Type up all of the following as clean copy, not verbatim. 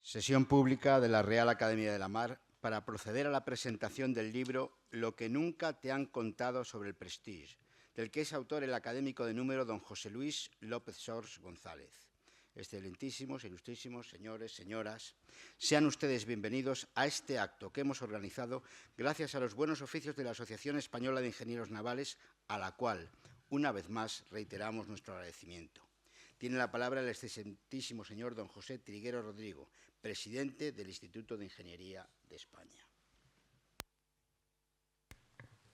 Sesión pública de la Real Academia de la Mar para proceder a la presentación del libro Lo que nunca te han contado sobre el Prestige, del que es autor el académico de número don José Luis López Sors González. Excelentísimos, ilustrísimos señores, señoras, sean ustedes bienvenidos a este acto que hemos organizado gracias a los buenos oficios de la Asociación Española de Ingenieros Navales, a la cual, una vez más, reiteramos nuestro agradecimiento. Tiene la palabra el excelentísimo señor don José Triguero Rodrigo, presidente del Instituto de Ingeniería de España.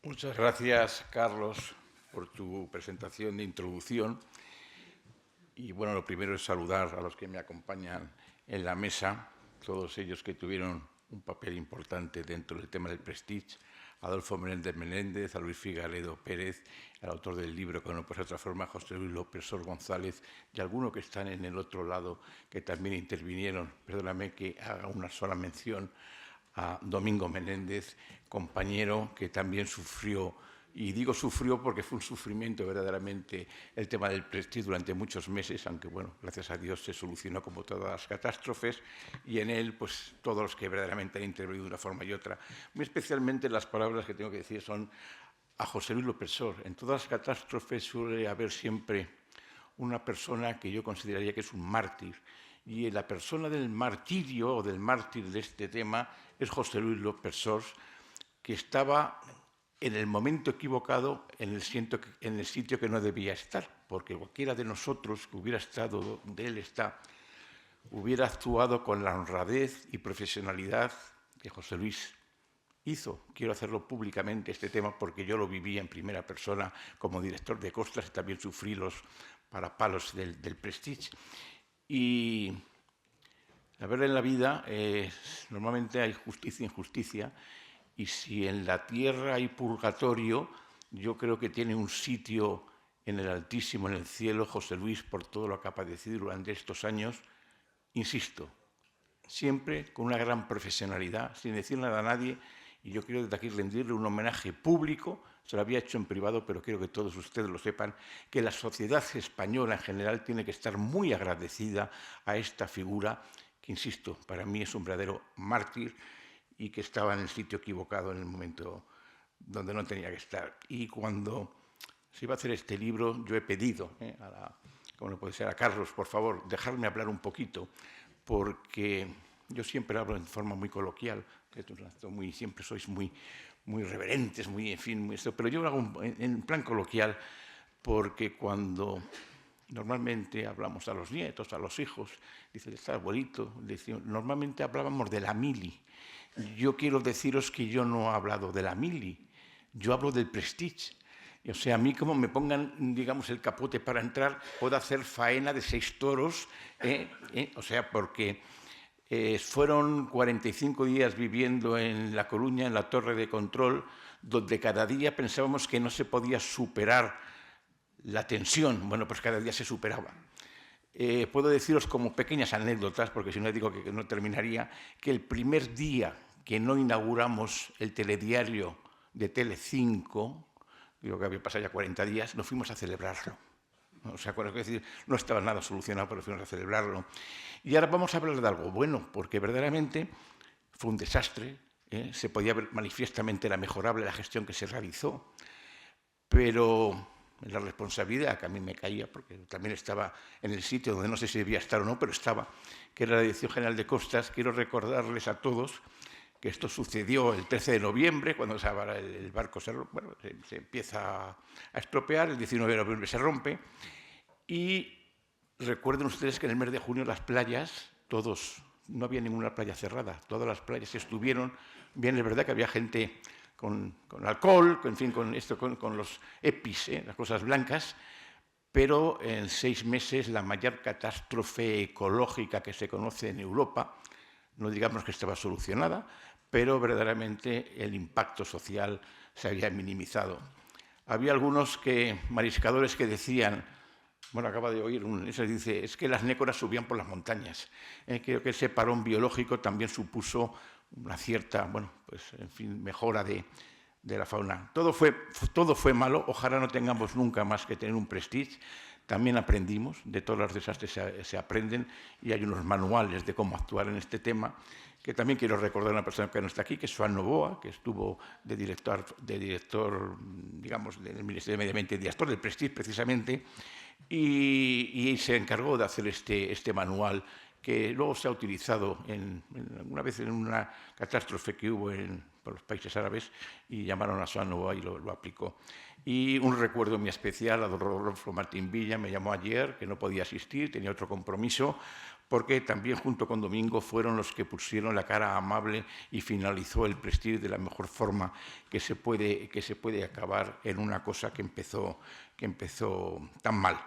Muchas gracias, Carlos, por tu presentación de introducción. Y bueno, lo primero es saludar a los que me acompañan en la mesa, todos ellos que tuvieron un papel importante dentro del tema del Prestige, a Adolfo Menéndez Menéndez, a Luis Figueredo Pérez, al autor del libro, que no puede ser de otra forma, José Luis López Sors González, y algunos que están en el otro lado que también intervinieron. Perdóname que haga una sola mención a Domingo Menéndez, compañero que también sufrió, y digo sufrió porque fue un sufrimiento verdaderamente el tema del Prestige durante muchos meses, aunque bueno, gracias a Dios se solucionó como todas las catástrofes, y en él pues todos los que verdaderamente han intervenido de una forma y otra. Muy especialmente las palabras que tengo que decir son a José Luis López Sors. En todas las catástrofes suele haber siempre una persona que yo consideraría que es un mártir, y la persona del martirio o del mártir de este tema es José Luis López Sors, que estaba en el momento equivocado, en el sitio que no debía estar, porque cualquiera de nosotros que hubiera estado donde él está, hubiera actuado con la honradez y profesionalidad que José Luis hizo. Quiero hacerlo públicamente este tema porque yo lo viví en primera persona como director de costas y también sufrí los parapalos del Prestige. Y la verdad en la vida normalmente hay justicia e injusticia, y si en la tierra hay purgatorio, yo creo que tiene un sitio en el Altísimo, en el cielo, José Luis, por todo lo que ha padecido durante estos años. Insisto, siempre con una gran profesionalidad, sin decir nada a nadie, y yo quiero desde aquí rendirle un homenaje público. Se lo había hecho en privado, pero quiero que todos ustedes lo sepan, que la sociedad española en general tiene que estar muy agradecida a esta figura, que, insisto, para mí es un verdadero mártir y que estaba en el sitio equivocado en el momento donde no tenía que estar. Y cuando se iba a hacer este libro, yo he pedido, como no puede ser, a Carlos, por favor, dejarme hablar un poquito, porque yo siempre hablo en forma muy coloquial, que siempre sois muy reverentes, muy, en fin, muy esto, pero yo lo hago en plan coloquial, porque cuando normalmente hablamos a los nietos, a los hijos, dice, está abuelito, normalmente hablábamos de la mili. Yo quiero deciros que yo no he hablado de la mili, yo hablo del Prestige. O sea, a mí como me pongan, digamos, el capote para entrar, puedo hacer faena de 6 toros, o sea, porque fueron 45 días viviendo en La Coruña, en la torre de control, donde cada día pensábamos que no se podía superar la tensión. Bueno, pues cada día se superaba. Puedo deciros como pequeñas anécdotas, porque si no digo que no terminaría, que el primer día que no inauguramos el telediario de Telecinco, digo que había pasado ya 40 días, nos fuimos a celebrarlo. O sea, es decir, no estaba nada solucionado, pero fuimos a celebrarlo. Y ahora vamos a hablar de algo bueno, porque verdaderamente fue un desastre. Se podía ver manifiestamente la mejorable la gestión que se realizó, pero la responsabilidad que a mí me caía, porque también estaba en el sitio donde no sé si debía estar o no, pero estaba, que era la Dirección General de Costas. Quiero recordarles a todos que esto sucedió el 13 de noviembre, cuando el barco se empieza a estropear, el 19 de noviembre se rompe, y recuerden ustedes que en el mes de junio las playas, no había ninguna playa cerrada, todas las playas estuvieron, bien es verdad que había gente con alcohol, en fin, con los EPIs, las cosas blancas, pero en 6 meses la mayor catástrofe ecológica que se conoce en Europa, no digamos que estaba solucionada, pero verdaderamente el impacto social se había minimizado. Había algunos mariscadores que decían, bueno, acaba de oír, dice, es que las nécoras subían por las montañas. Creo que ese parón biológico también supuso una cierta, bueno, pues, en fin, mejora de la fauna. Todo fue malo, ojalá no tengamos nunca más que tener un Prestige. también aprendimos, de todos los desastres se aprenden, y hay unos manuales de cómo actuar en este tema, que también quiero recordar a una persona que no está aquí, que es Joan Novoa, que estuvo de director, digamos, del Ministerio de Medio Ambiente, director del Prestige precisamente, y se encargó de hacer este manual, que luego se ha utilizado una vez en una catástrofe que hubo por los países árabes, y llamaron a Joan Novoa y lo aplicó. Y un recuerdo muy especial a don Rodolfo Martín Villa, me llamó ayer, que no podía asistir, tenía otro compromiso, porque también junto con Domingo fueron los que pusieron la cara amable y finalizó el Prestige de la mejor forma que se puede acabar en una cosa que empezó tan mal.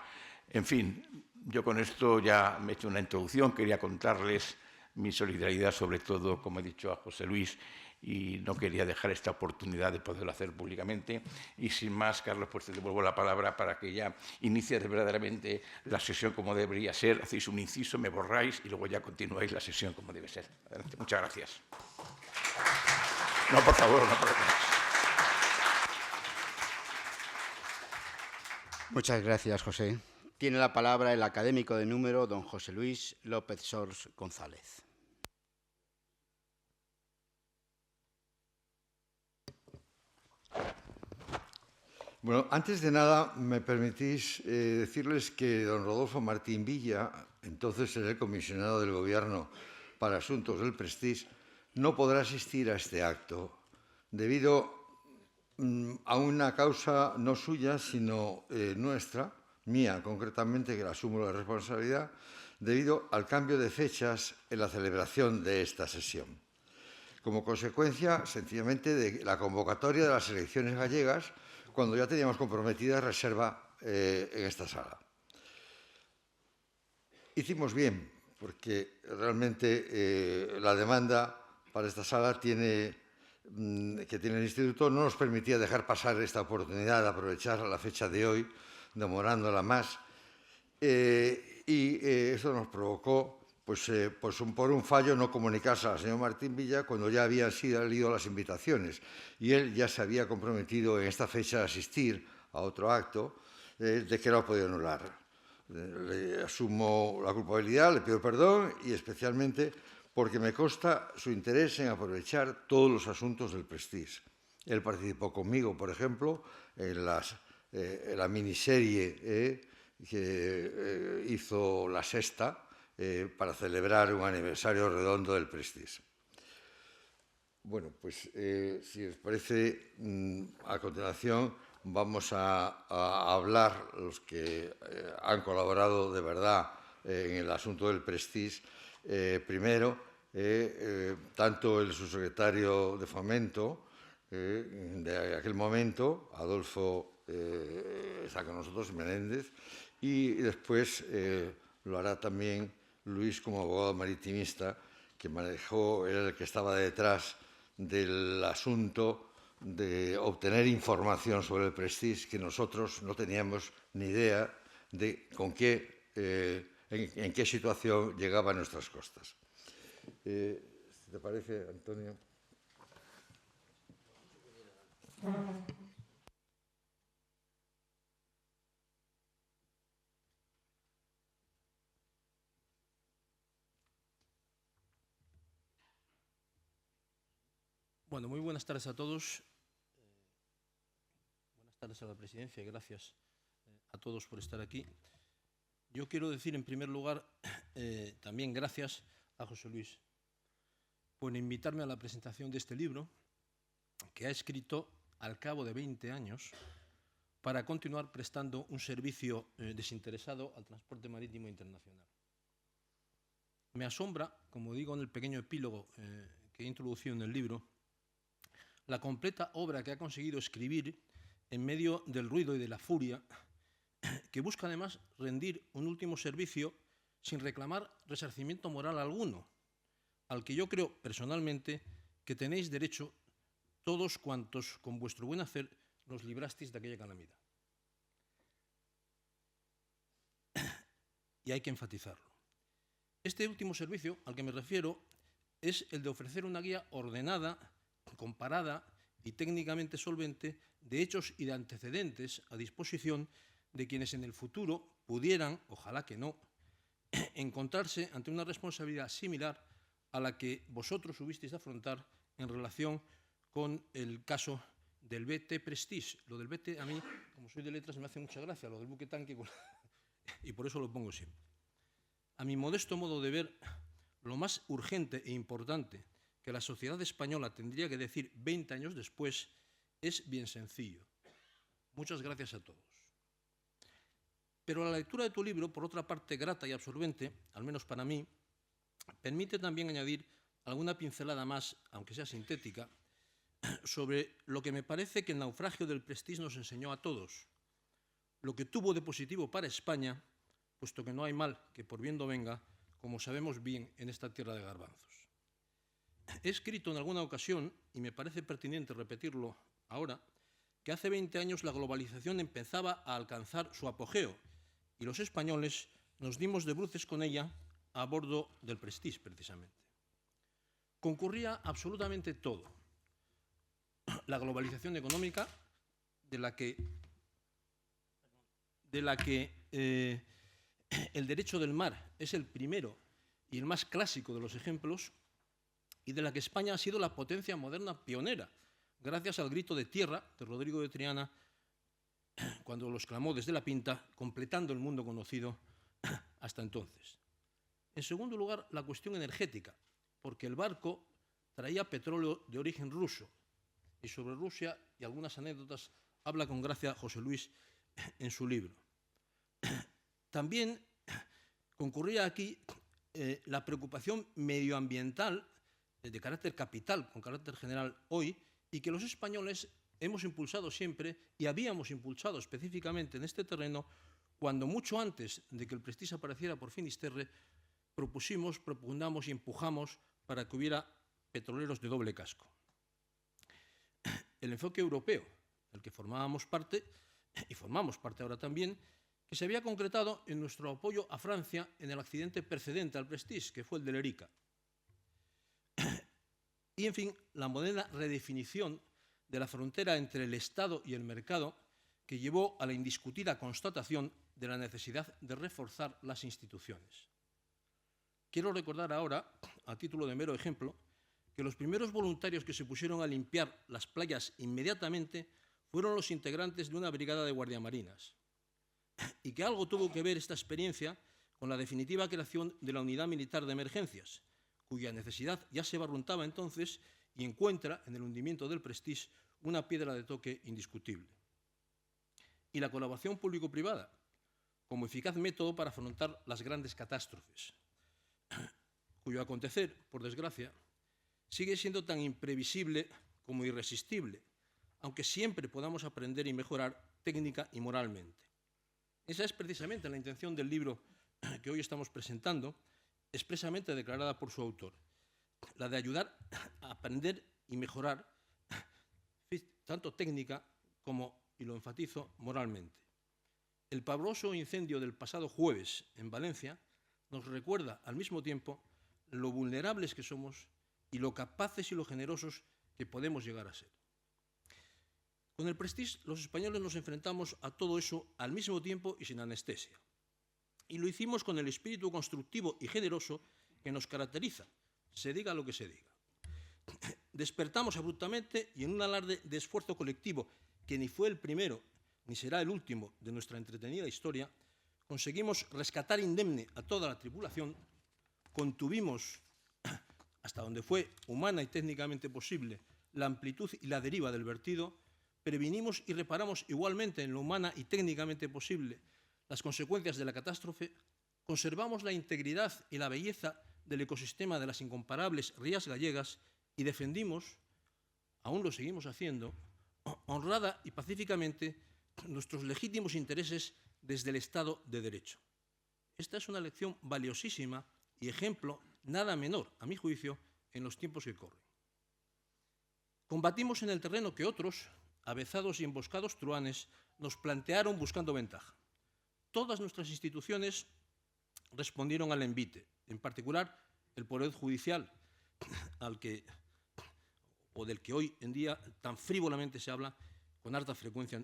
En fin, yo con esto ya me he hecho una introducción, quería contarles mi solidaridad, sobre todo, como he dicho, a José Luis, y no quería dejar esta oportunidad de poderlo hacer públicamente. Y sin más, Carlos, pues te devuelvo la palabra para que ya inicie verdaderamente la sesión como debería ser. Hacéis un inciso, me borráis y luego ya continuáis la sesión como debe ser. Adelante. Muchas gracias. No, por favor, no, por favor. Muchas gracias, José. Tiene la palabra el académico de número, don José Luis López Sors González. Bueno, antes de nada, me permitís decirles que don Rodolfo Martín Villa, entonces era el comisionado del Gobierno para Asuntos del Prestige, no podrá asistir a este acto debido a una causa no suya, sino nuestra, mía concretamente, que la asumo la responsabilidad, debido al cambio de fechas en la celebración de esta sesión. Como consecuencia, sencillamente, de la convocatoria de las elecciones gallegas, cuando ya teníamos comprometida reserva en esta sala. Hicimos bien, porque realmente la demanda para esta sala que tiene el Instituto no nos permitía dejar pasar esta oportunidad de aprovechar la fecha de hoy, demorándola más. Y eso nos provocó, por un fallo, no comunicarse al señor Martín Villa cuando ya habían salido las invitaciones. Y él ya se había comprometido en esta fecha a asistir a otro acto de que no podía anular. Le asumo la culpabilidad, le pido perdón, y especialmente porque me consta su interés en aprovechar todos los asuntos del Prestige. Él participó conmigo, por ejemplo, en la miniserie que hizo La Sexta para celebrar un aniversario redondo del Prestige. Bueno, pues si os parece, a continuación vamos a hablar los que han colaborado de verdad en el asunto del Prestige. Primero, tanto el subsecretario de Fomento de aquel momento, Adolfo, está con nosotros, Menéndez, y después lo hará también Luis como abogado maritimista, que era el que estaba detrás del asunto de obtener información sobre el Prestige, que nosotros no teníamos ni idea de en qué situación llegaba a nuestras costas. ¿Te parece, Antonio? Bueno, muy buenas tardes a todos. Buenas tardes a la presidencia y gracias a todos por estar aquí. Yo quiero decir, en primer lugar, también gracias a José Luis por invitarme a la presentación de este libro que ha escrito al cabo de 20 años para continuar prestando un servicio desinteresado al transporte marítimo internacional. Me asombra, como digo en el pequeño epílogo que he introducido en el libro, la completa obra que ha conseguido escribir en medio del ruido y de la furia, que busca además rendir un último servicio sin reclamar resarcimiento moral alguno, al que yo creo personalmente que tenéis derecho todos cuantos con vuestro buen hacer nos librasteis de aquella calamidad. Y hay que enfatizarlo. Este último servicio al que me refiero es el de ofrecer una guía ordenada, comparada y técnicamente solvente de hechos y de antecedentes a disposición de quienes en el futuro pudieran, ojalá que no, encontrarse ante una responsabilidad similar a la que vosotros hubisteis de afrontar en relación con el caso del BT Prestige. Lo del BT, a mí, como soy de letras, me hace mucha gracia, lo del buque tanque, y por eso lo pongo siempre. A mi modesto modo de ver, lo más urgente e importante que la sociedad española tendría que decir 20 años después es bien sencillo. Muchas gracias a todos. Pero la lectura de tu libro, por otra parte grata y absorbente, al menos para mí, permite también añadir alguna pincelada más, aunque sea sintética, sobre lo que me parece que el naufragio del Prestige nos enseñó a todos, lo que tuvo de positivo para España, puesto que no hay mal que por bien no venga, como sabemos bien en esta tierra de garbanzos. He escrito en alguna ocasión, y me parece pertinente repetirlo ahora, que hace 20 años la globalización empezaba a alcanzar su apogeo y los españoles nos dimos de bruces con ella a bordo del Prestige, precisamente. Concurría absolutamente todo. La globalización económica, de la que el derecho del mar es el primero y el más clásico de los ejemplos, y de la que España ha sido la potencia moderna pionera, gracias al grito de tierra de Rodrigo de Triana, cuando lo exclamó desde la Pinta, completando el mundo conocido hasta entonces. En segundo lugar, la cuestión energética, porque el barco traía petróleo de origen ruso, y sobre Rusia y algunas anécdotas habla con gracia José Luis en su libro. También concurría aquí la preocupación medioambiental de carácter capital, con carácter general hoy, y que los españoles hemos impulsado siempre y habíamos impulsado específicamente en este terreno cuando mucho antes de que el Prestige apareciera por Finisterre propugnamos y empujamos para que hubiera petroleros de doble casco. El enfoque europeo, del que formábamos parte, y formamos parte ahora también, que se había concretado en nuestro apoyo a Francia en el accidente precedente al Prestige, que fue el del Erika. Y, en fin, la moderna redefinición de la frontera entre el Estado y el mercado, que llevó a la indiscutida constatación de la necesidad de reforzar las instituciones. Quiero recordar ahora, a título de mero ejemplo, que los primeros voluntarios que se pusieron a limpiar las playas inmediatamente fueron los integrantes de una brigada de guardiamarinas, y que algo tuvo que ver esta experiencia con la definitiva creación de la Unidad Militar de Emergencias, cuya necesidad ya se barruntaba entonces y encuentra en el hundimiento del Prestige una piedra de toque indiscutible. Y la colaboración público-privada, como eficaz método para afrontar las grandes catástrofes, cuyo acontecer, por desgracia, sigue siendo tan imprevisible como irresistible, aunque siempre podamos aprender y mejorar técnica y moralmente. Esa es precisamente la intención del libro que hoy estamos presentando, expresamente declarada por su autor, la de ayudar a aprender y mejorar, tanto técnica como, y lo enfatizo, moralmente. El pavoroso incendio del pasado jueves en Valencia nos recuerda al mismo tiempo lo vulnerables que somos y lo capaces y lo generosos que podemos llegar a ser. Con el Prestige, los españoles nos enfrentamos a todo eso al mismo tiempo y sin anestesia. Y lo hicimos con el espíritu constructivo y generoso que nos caracteriza, se diga lo que se diga. Despertamos abruptamente y en un alarde de esfuerzo colectivo que ni fue el primero ni será el último de nuestra entretenida historia, conseguimos rescatar indemne a toda la tripulación, contuvimos, hasta donde fue humana y técnicamente posible, la amplitud y la deriva del vertido, previnimos y reparamos igualmente en lo humana y técnicamente posible las consecuencias de la catástrofe, conservamos la integridad y la belleza del ecosistema de las incomparables rías gallegas y defendimos, aún lo seguimos haciendo, honrada y pacíficamente nuestros legítimos intereses desde el Estado de Derecho. Esta es una lección valiosísima y ejemplo nada menor, a mi juicio, en los tiempos que corren. Combatimos en el terreno que otros, avezados y emboscados truhanes, nos plantearon buscando ventaja. Todas nuestras instituciones respondieron al envite, en particular el Poder Judicial, del que hoy en día tan frívolamente se habla con harta frecuencia,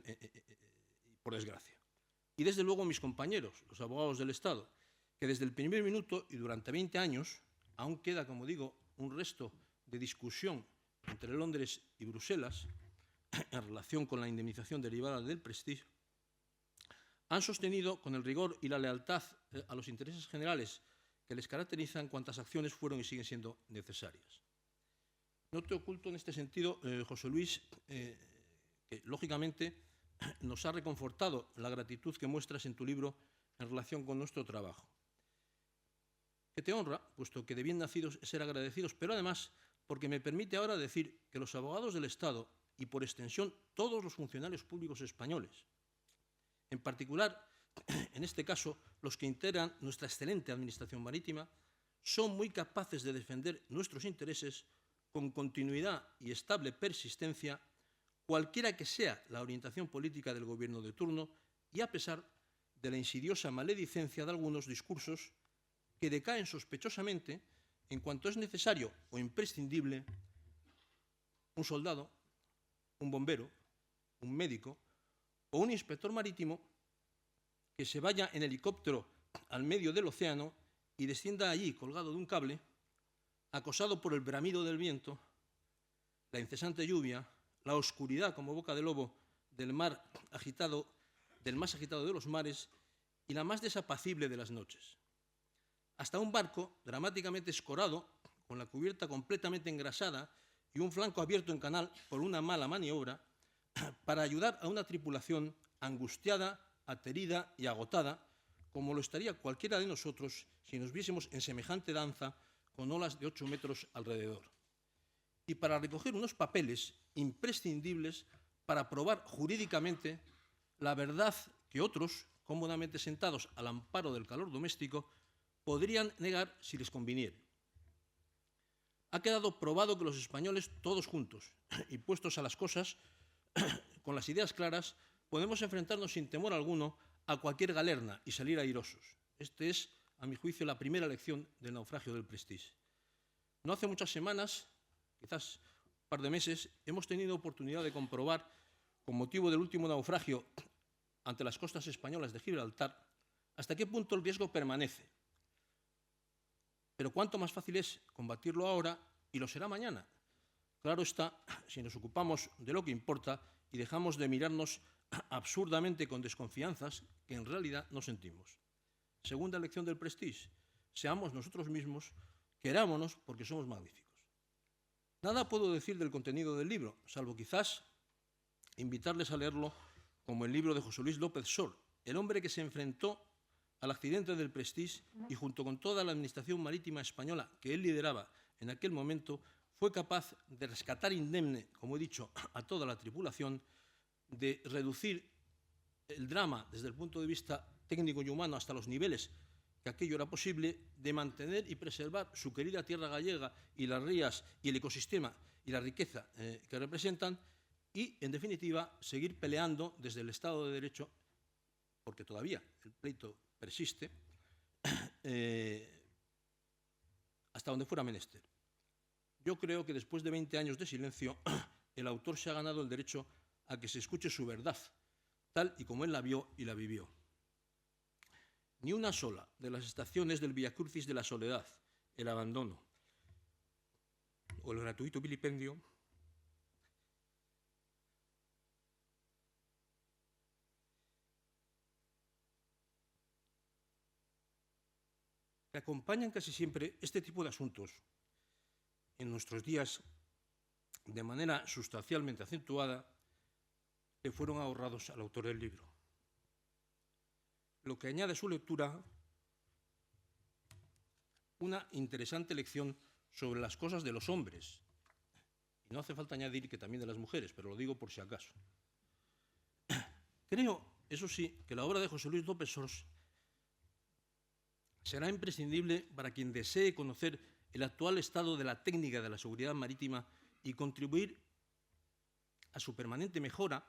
por desgracia. y desde luego mis compañeros, los abogados del Estado, que desde el primer minuto y durante 20 años, aún queda, como digo, un resto de discusión entre Londres y Bruselas en relación con la indemnización derivada del Prestige, han sostenido con el rigor y la lealtad a los intereses generales que les caracterizan cuantas acciones fueron y siguen siendo necesarias. No te oculto en este sentido, José Luis, que lógicamente nos ha reconfortado la gratitud que muestras en tu libro en relación con nuestro trabajo, que te honra, puesto que de bien nacidos es ser agradecidos, pero además porque me permite ahora decir que los abogados del Estado y por extensión todos los funcionarios públicos españoles, en particular, en este caso, los que integran nuestra excelente administración marítima, son muy capaces de defender nuestros intereses con continuidad y estable persistencia, cualquiera que sea la orientación política del gobierno de turno y a pesar de la insidiosa maledicencia de algunos discursos que decaen sospechosamente en cuanto es necesario o imprescindible un soldado, un bombero, un médico o un inspector marítimo que se vaya en helicóptero al medio del océano y descienda allí colgado de un cable, acosado por el bramido del viento, la incesante lluvia, la oscuridad como boca de lobo del mar agitado, del más agitado de los mares y la más desapacible de las noches. Hasta un barco dramáticamente escorado, con la cubierta completamente engrasada y un flanco abierto en canal por una mala maniobra, para ayudar a una tripulación angustiada, aterida y agotada, como lo estaría cualquiera de nosotros si nos viésemos en semejante danza con olas de 8 metros alrededor. Y para recoger unos papeles imprescindibles para probar jurídicamente la verdad que otros, cómodamente sentados al amparo del calor doméstico, podrían negar si les conviniera. Ha quedado probado que los españoles, todos juntos y puestos a las cosas, con las ideas claras, podemos enfrentarnos sin temor alguno a cualquier galerna y salir airosos. Este es, a mi juicio, la primera lección del naufragio del Prestige. No hace muchas semanas, quizás un par de meses, hemos tenido oportunidad de comprobar, con motivo del último naufragio ante las costas españolas de Gibraltar, hasta qué punto el riesgo permanece. Pero cuánto más fácil es combatirlo ahora y lo será mañana. Claro está, si nos ocupamos de lo que importa y dejamos de mirarnos absurdamente con desconfianzas que en realidad no sentimos. Segunda lección del Prestige: seamos nosotros mismos, querámonos porque somos magníficos. Nada puedo decir del contenido del libro, salvo quizás invitarles a leerlo como el libro de José Luis López Sor, el hombre que se enfrentó al accidente del Prestige y junto con toda la administración marítima española que él lideraba en aquel momento, fue capaz de rescatar indemne, como he dicho, a toda la tripulación, de reducir el drama desde el punto de vista técnico y humano hasta los niveles que aquello era posible, de mantener y preservar su querida tierra gallega y las rías y el ecosistema y la riqueza que representan y, en definitiva, seguir peleando desde el Estado de Derecho, porque todavía el pleito persiste, hasta donde fuera menester. Yo creo que después de 20 años de silencio, el autor se ha ganado el derecho a que se escuche su verdad, tal y como él la vio y la vivió. Ni una sola de las estaciones del Viacrucis de la Soledad, el abandono o el gratuito vilipendio que acompañan casi siempre este tipo de asuntos en nuestros días de manera sustancialmente acentuada, le fueron ahorrados al autor del libro. Lo que añade a su lectura una interesante lección sobre las cosas de los hombres. Y no hace falta añadir que también de las mujeres, pero lo digo por si acaso. Creo, eso sí, que la obra de José Luis López Sors será imprescindible para quien desee conocer el actual estado de la técnica de la seguridad marítima y contribuir a su permanente mejora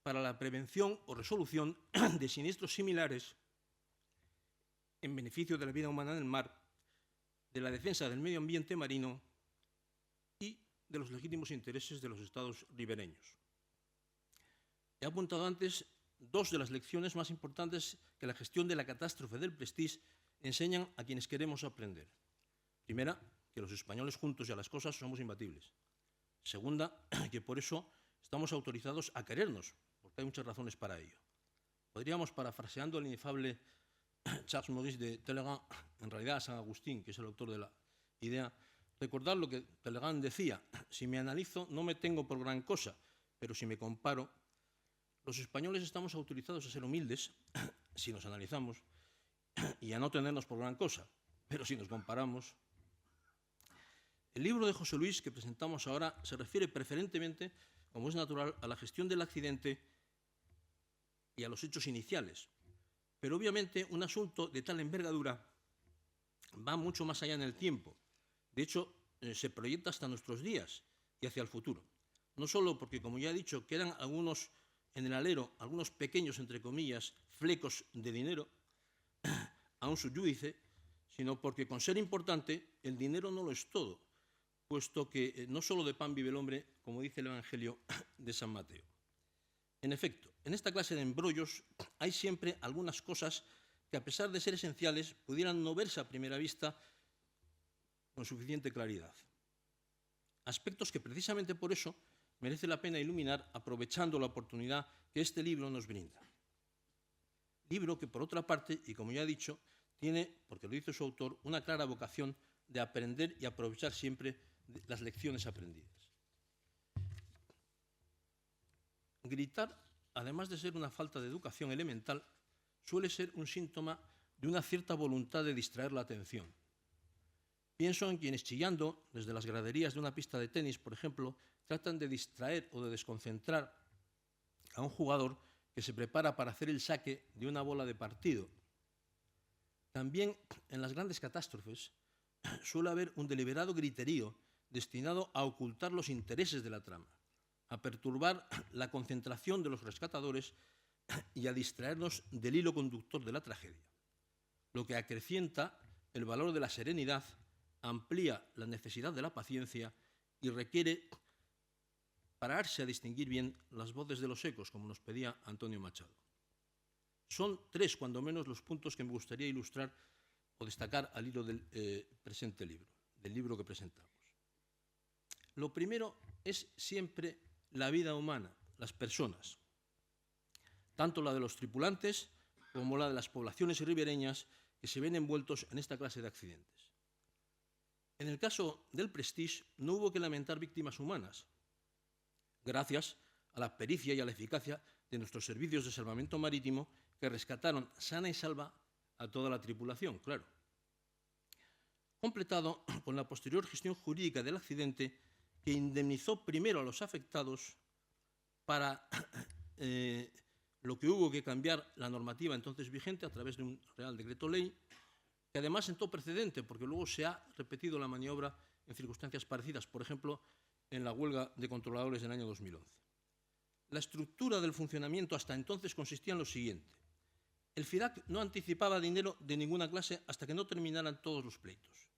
para la prevención o resolución de siniestros similares en beneficio de la vida humana en el mar, de la defensa del medio ambiente marino y de los legítimos intereses de los estados ribereños. He apuntado antes dos de las lecciones más importantes que la gestión de la catástrofe del Prestige enseñan a quienes queremos aprender. Primera, que los españoles juntos y a las cosas somos imbatibles. Segunda, que por eso estamos autorizados a querernos, porque hay muchas razones para ello. Podríamos, parafraseando el inefable Charles Maurice de Talleyrand, en realidad a San Agustín, que es el autor de la idea, recordar lo que Talleyrand decía: si me analizo no me tengo por gran cosa, pero si me comparo, los españoles estamos autorizados a ser humildes si nos analizamos y a no tenernos por gran cosa, pero si nos comparamos. El libro de José Luis que presentamos ahora se refiere preferentemente, como es natural, a la gestión del accidente y a los hechos iniciales. Pero obviamente un asunto de tal envergadura va mucho más allá en el tiempo. De hecho, se proyecta hasta nuestros días y hacia el futuro. No solo porque, como ya he dicho, quedan algunos en el alero, algunos pequeños, entre comillas, flecos de dinero, aún subyúdice, sino porque, con ser importante, el dinero no lo es todo, puesto que no solo de pan vive el hombre, como dice el Evangelio de San Mateo. En efecto, en esta clase de embrollos hay siempre algunas cosas que, a pesar de ser esenciales, pudieran no verse a primera vista con suficiente claridad. Aspectos que, precisamente por eso, merece la pena iluminar aprovechando la oportunidad que este libro nos brinda. Libro que, por otra parte, y como ya he dicho, tiene, porque lo dice su autor, una clara vocación de aprender y aprovechar siempre las lecciones aprendidas. Gritar, además de ser una falta de educación elemental, suele ser un síntoma de una cierta voluntad de distraer la atención. Pienso en quienes, chillando desde las graderías de una pista de tenis, por ejemplo, tratan de distraer o de desconcentrar a un jugador que se prepara para hacer el saque de una bola de partido. También en las grandes catástrofes suele haber un deliberado griterío destinado a ocultar los intereses de la trama, a perturbar la concentración de los rescatadores y a distraernos del hilo conductor de la tragedia, lo que acrecienta el valor de la serenidad, amplía la necesidad de la paciencia y requiere pararse a distinguir bien las voces de los ecos, como nos pedía Antonio Machado. Son tres, cuando menos, los puntos que me gustaría ilustrar o destacar al hilo del presente libro, del libro que presentamos. Lo primero es siempre la vida humana, las personas, tanto la de los tripulantes como la de las poblaciones ribereñas que se ven envueltos en esta clase de accidentes. En el caso del Prestige no hubo que lamentar víctimas humanas, gracias a la pericia y a la eficacia de nuestros servicios de salvamento marítimo, que rescataron sana y salva a toda la tripulación, claro. Completado con la posterior gestión jurídica del accidente, que indemnizó primero a los afectados, para lo que hubo que cambiar la normativa entonces vigente a través de un Real Decreto Ley, que además sentó precedente, porque luego se ha repetido la maniobra en circunstancias parecidas, por ejemplo, en la huelga de controladores del año 2011. La estructura del funcionamiento hasta entonces consistía en lo siguiente. El FIDAC no anticipaba dinero de ninguna clase hasta que no terminaran todos los pleitos.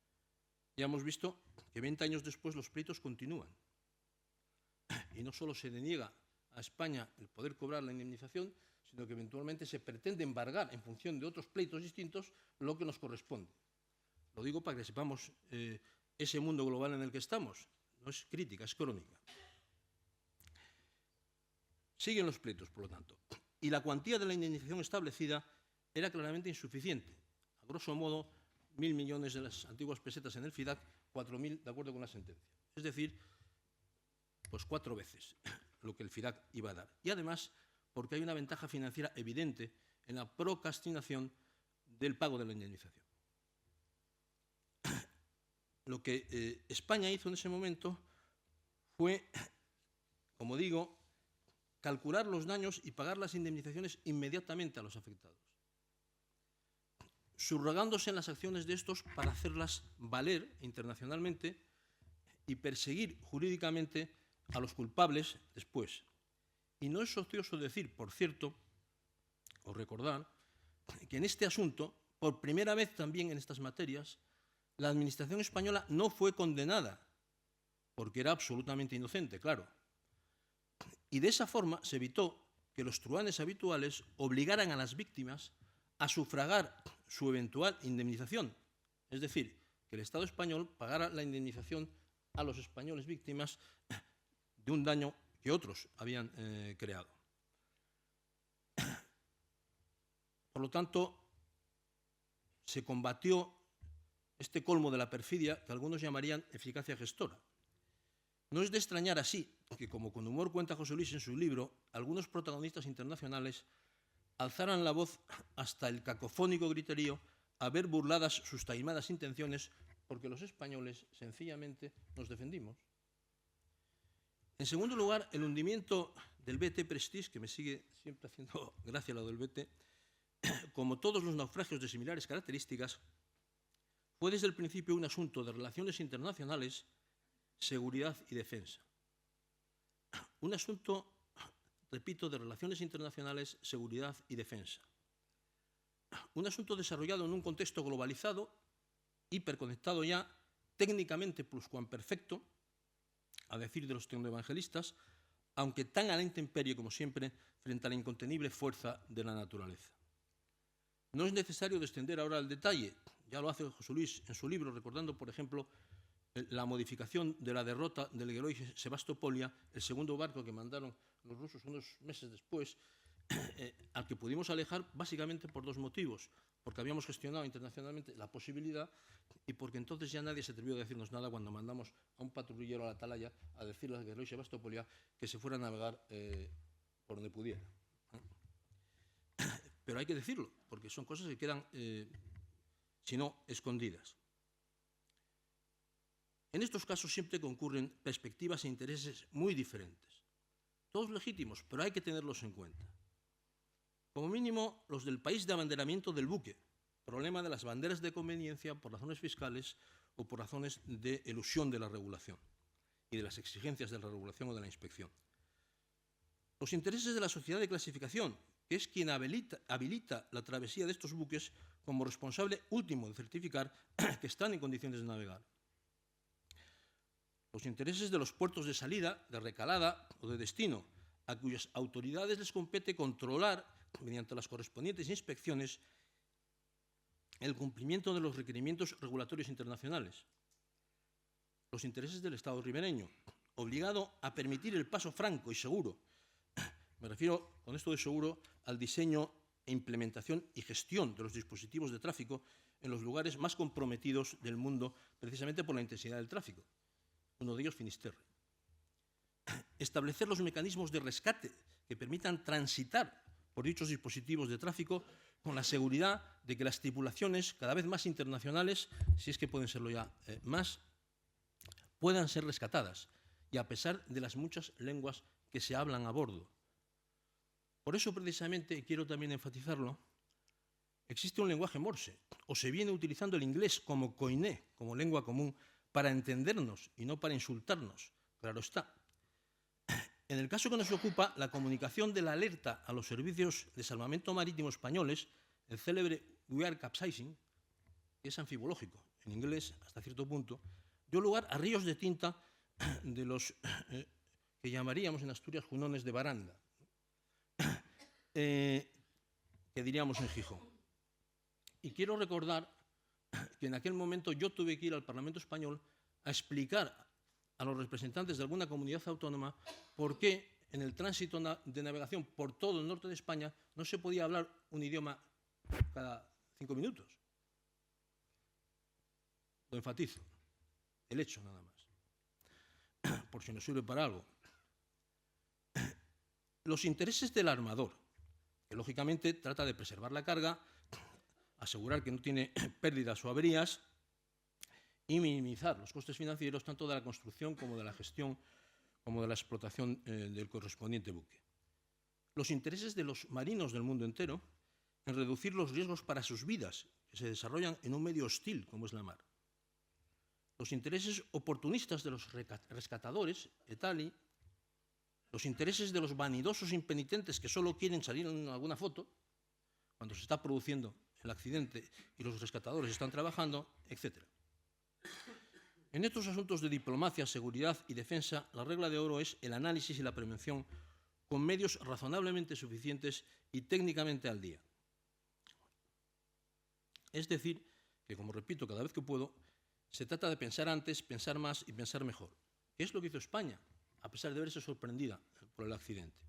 Ya hemos visto que 20 años después los pleitos continúan. Y no solo se deniega a España el poder cobrar la indemnización, sino que eventualmente se pretende embargar, en función de otros pleitos distintos, lo que nos corresponde. Lo digo para que sepamos ese mundo global en el que estamos. No es crítica, es crónica. Siguen los pleitos, por lo tanto. Y la cuantía de la indemnización establecida era claramente insuficiente. A grosso modo, 1.000 millones de las antiguas pesetas en el FIDAC, 4.000 de acuerdo con la sentencia. Es decir, pues 4 veces lo que el FIDAC iba a dar. Y además, porque hay una ventaja financiera evidente en la procrastinación del pago de la indemnización. Lo que España hizo en ese momento fue, como digo, calcular los daños y pagar las indemnizaciones inmediatamente a los afectados, subrogándose en las acciones de estos para hacerlas valer internacionalmente y perseguir jurídicamente a los culpables después. Y no es ocioso decir, por cierto, o recordar, que en este asunto, por primera vez también en estas materias, la Administración española no fue condenada, porque era absolutamente inocente, claro. Y de esa forma se evitó que los truhanes habituales obligaran a las víctimas a sufragar su eventual indemnización, es decir, que el Estado español pagara la indemnización a los españoles víctimas de un daño que otros habían creado. Por lo tanto, se combatió este colmo de la perfidia que algunos llamarían eficacia gestora. No es de extrañar así que, como con humor cuenta José Luis en su libro, algunos protagonistas internacionales alzaran la voz hasta el cacofónico griterío a ver burladas sus taimadas intenciones porque los españoles sencillamente nos defendimos. En segundo lugar, el hundimiento del BT Prestige, que me sigue siempre haciendo gracia lo del BT, como todos los naufragios de similares características, fue desde el principio un asunto de relaciones internacionales, seguridad y defensa. Un asunto, repito, de relaciones internacionales, seguridad y defensa. Un asunto desarrollado en un contexto globalizado, hiperconectado ya, técnicamente pluscuamperfecto, a decir de los tecnoevangelistas, aunque tan a la intemperie como siempre, frente a la incontenible fuerza de la naturaleza. No es necesario descender ahora al detalle, ya lo hace José Luis en su libro, recordando, por ejemplo, la modificación de la derrota del héroe Sebastopolia, el segundo barco que mandaron los rusos unos meses después, al que pudimos alejar básicamente por dos motivos, porque habíamos gestionado internacionalmente la posibilidad y porque entonces ya nadie se atrevió a decirnos nada cuando mandamos a un patrullero a la atalaya a decirle al héroe Sebastopolia que se fuera a navegar por donde pudiera. Pero hay que decirlo, porque son cosas que quedan, si no, escondidas. En estos casos siempre concurren perspectivas e intereses muy diferentes. Todos legítimos, pero hay que tenerlos en cuenta. Como mínimo, los del país de abanderamiento del buque, problema de las banderas de conveniencia por razones fiscales o por razones de elusión de la regulación y de las exigencias de la regulación o de la inspección. Los intereses de la sociedad de clasificación, que es quien habilita la travesía de estos buques como responsable último de certificar que están en condiciones de navegar. Los intereses de los puertos de salida, de recalada o de destino, a cuyas autoridades les compete controlar, mediante las correspondientes inspecciones, el cumplimiento de los requerimientos regulatorios internacionales. Los intereses del Estado ribereño, obligado a permitir el paso franco y seguro. Me refiero, con esto de seguro, al diseño e implementación y gestión de los dispositivos de tráfico en los lugares más comprometidos del mundo, precisamente por la intensidad del tráfico. Uno de ellos, Finisterre. Establecer los mecanismos de rescate que permitan transitar por dichos dispositivos de tráfico con la seguridad de que las tripulaciones, cada vez más internacionales, si es que pueden serlo ya más, puedan ser rescatadas, y a pesar de las muchas lenguas que se hablan a bordo. Por eso, precisamente, y quiero también enfatizarlo, existe un lenguaje morse, o se viene utilizando el inglés como koiné, como lengua común, para entendernos y no para insultarnos, claro está. En el caso que nos ocupa, la comunicación de la alerta a los servicios de salvamento marítimo españoles, el célebre "We are capsizing", que es anfibológico, en inglés hasta cierto punto, dio lugar a ríos de tinta de los que llamaríamos en Asturias junones de baranda, que diríamos en Gijón. Y quiero recordar que en aquel momento yo tuve que ir al Parlamento español a explicar a los representantes de alguna comunidad autónoma por qué en el tránsito de navegación por todo el norte de España no se podía hablar un idioma cada 5 minutos. Lo enfatizo, el hecho nada más, por si nos sirve para algo. Los intereses del armador, que lógicamente trata de preservar la carga, asegurar que no tiene pérdidas o averías y minimizar los costes financieros tanto de la construcción como de la gestión como de la explotación del correspondiente buque. Los intereses de los marinos del mundo entero en reducir los riesgos para sus vidas que se desarrollan en un medio hostil como es la mar. Los intereses oportunistas de los rescatadores, etali, los intereses de los vanidosos impenitentes que solo quieren salir en alguna foto cuando se está produciendo el accidente y los rescatadores están trabajando, etc. En estos asuntos de diplomacia, seguridad y defensa, la regla de oro es el análisis y la prevención con medios razonablemente suficientes y técnicamente al día. Es decir, que, como repito cada vez que puedo, se trata de pensar antes, pensar más y pensar mejor. ¿Qué es lo que hizo España, a pesar de verse sorprendida por el accidente?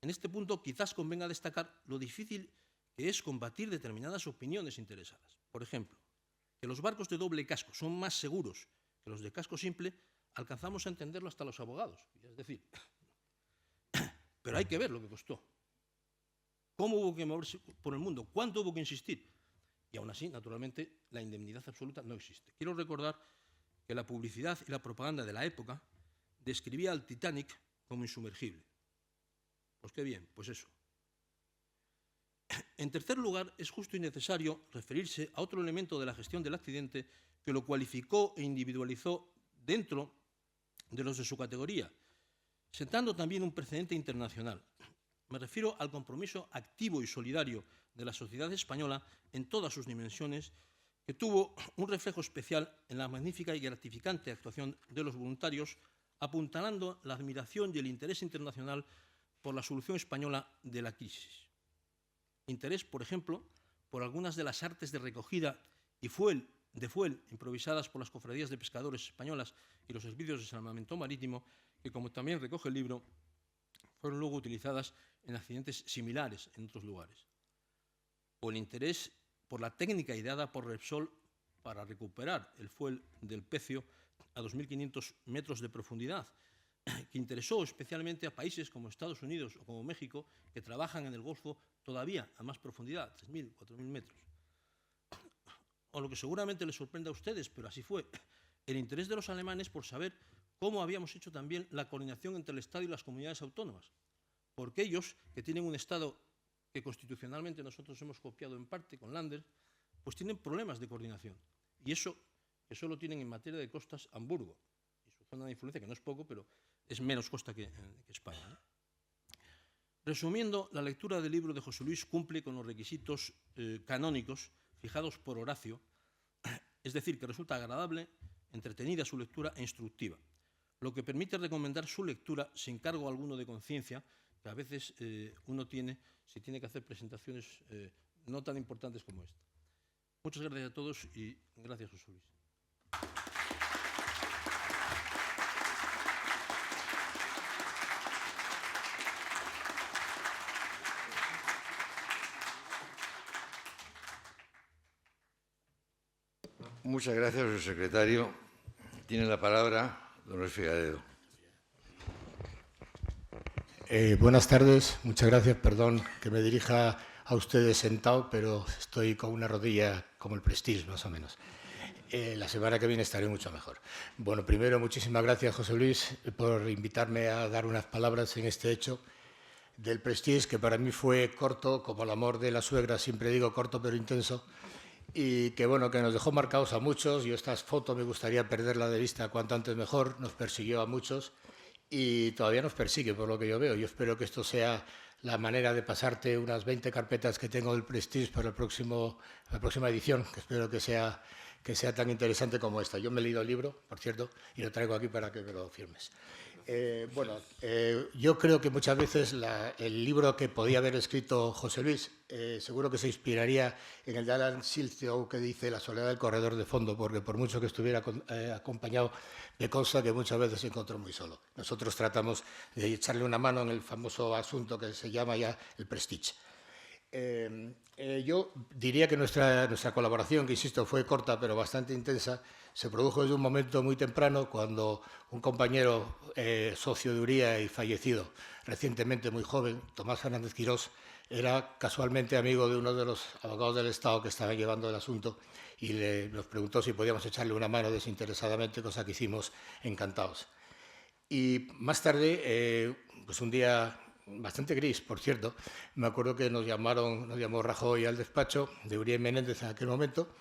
En este punto quizás convenga destacar lo difícil que es combatir determinadas opiniones interesadas. Por ejemplo, que los barcos de doble casco son más seguros que los de casco simple, alcanzamos a entenderlo hasta los abogados. Es decir, pero hay que ver lo que costó. ¿Cómo hubo que moverse por el mundo? ¿Cuánto hubo que insistir? Y aún así, naturalmente, la indemnidad absoluta no existe. Quiero recordar que la publicidad y la propaganda de la época describía al Titanic como insumergible. Pues qué bien, pues eso. En tercer lugar, es justo y necesario referirse a otro elemento de la gestión del accidente que lo cualificó e individualizó dentro de los de su categoría, sentando también un precedente internacional. Me refiero al compromiso activo y solidario de la sociedad española en todas sus dimensiones, que tuvo un reflejo especial en la magnífica y gratificante actuación de los voluntarios, apuntalando la admiración y el interés internacional por la solución española de la crisis. Interés, por ejemplo, por algunas de las artes de recogida y de fuel improvisadas por las cofradías de pescadores españolas y los servicios de salvamento marítimo, que, como también recoge el libro, fueron luego utilizadas en accidentes similares en otros lugares. O el interés por la técnica ideada por Repsol para recuperar el fuel del Pecio a 2.500 metros de profundidad, que interesó especialmente a países como Estados Unidos o como México, que trabajan en el Golfo todavía a más profundidad, 3.000, 4.000 metros. O lo que seguramente les sorprende a ustedes, pero así fue, el interés de los alemanes por saber cómo habíamos hecho también la coordinación entre el Estado y las comunidades autónomas. Porque ellos, que tienen un Estado que constitucionalmente nosotros hemos copiado en parte con Lander, pues tienen problemas de coordinación. Y eso lo tienen en materia de costas Hamburgo, y su zona de influencia, que no es poco, pero es menos costa que España, ¿no? Resumiendo, la lectura del libro de José Luis cumple con los requisitos canónicos fijados por Horacio, es decir, que resulta agradable, entretenida su lectura e instructiva, lo que permite recomendar su lectura sin cargo alguno de conciencia, que a veces uno tiene si tiene que hacer presentaciones no tan importantes como esta. Muchas gracias a todos y gracias, José Luis. Muchas gracias, señor secretario. Tiene la palabra don Luis Figaredo. Buenas tardes, muchas gracias. Perdón que me dirija a ustedes sentado, pero estoy con una rodilla como el Prestige, más o menos. La semana que viene estaré mucho mejor. Bueno, primero, muchísimas gracias, José Luis, por invitarme a dar unas palabras en este hecho del Prestige, que para mí fue corto, como el amor de la suegra, siempre digo corto pero intenso, y que, bueno, que nos dejó marcados a muchos. Yo esta foto me gustaría perderla de vista cuanto antes mejor, nos persiguió a muchos y todavía nos persigue, por lo que yo veo. Yo espero que esto sea la manera de pasarte unas 20 carpetas que tengo del Prestige para la próxima edición, que espero que sea tan interesante como esta. Yo me he leído el libro, por cierto, y lo traigo aquí para que me lo firmes. Yo creo que muchas veces el libro que podía haber escrito José Luis seguro que se inspiraría en el de Alan Silcio, que dice La soledad del corredor de fondo, porque por mucho que estuviera acompañado, me consta que muchas veces se encontró muy solo. Nosotros tratamos de echarle una mano en el famoso asunto que se llama ya el Prestige. Yo diría que nuestra colaboración, que insisto fue corta pero bastante intensa, se produjo desde un momento muy temprano, cuando un compañero socio de Uría y fallecido recientemente, muy joven, Tomás Fernández Quirós, era casualmente amigo de uno de los abogados del Estado que estaban llevando el asunto y nos preguntó si podíamos echarle una mano desinteresadamente, cosa que hicimos encantados. Y más tarde, pues un día bastante gris, por cierto, me acuerdo que nos llamó Rajoy al despacho de Uría y Menéndez en aquel momento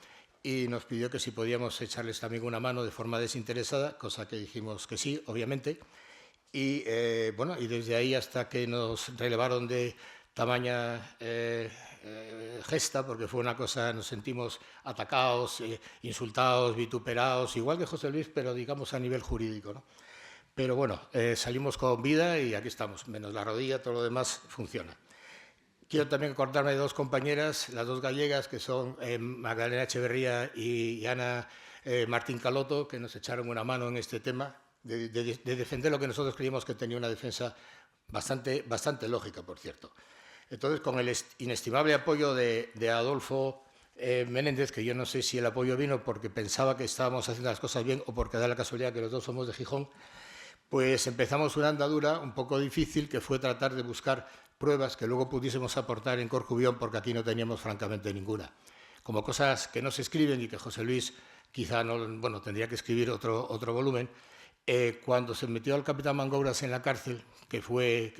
y nos pidió que si podíamos echarle a este amigo una mano de forma desinteresada, cosa que dijimos que sí, obviamente. Y y desde ahí hasta que nos relevaron de tamaña gesta, porque fue una cosa, nos sentimos atacados, insultados, vituperados, igual que José Luis, pero digamos a nivel jurídico, ¿no? Pero bueno, salimos con vida y aquí estamos, menos la rodilla, todo lo demás funciona. Quiero también acordarme de dos compañeras, las dos gallegas, que son Magdalena Echeverría y Ana Martín Caloto, que nos echaron una mano en este tema, de defender lo que nosotros creíamos que tenía una defensa bastante lógica, por cierto. Entonces, con el inestimable apoyo de Adolfo Menéndez, que yo no sé si el apoyo vino porque pensaba que estábamos haciendo las cosas bien o porque da la casualidad que los dos somos de Gijón, pues empezamos una andadura un poco difícil, que fue tratar de buscar pruebas que luego pudiésemos aportar en Corcubión, porque aquí no teníamos francamente ninguna. Como cosas que no se escriben y que José Luis quizá no, bueno, tendría que escribir otro volumen. Cuando se metió al capitán Mangouras en la cárcel, que fue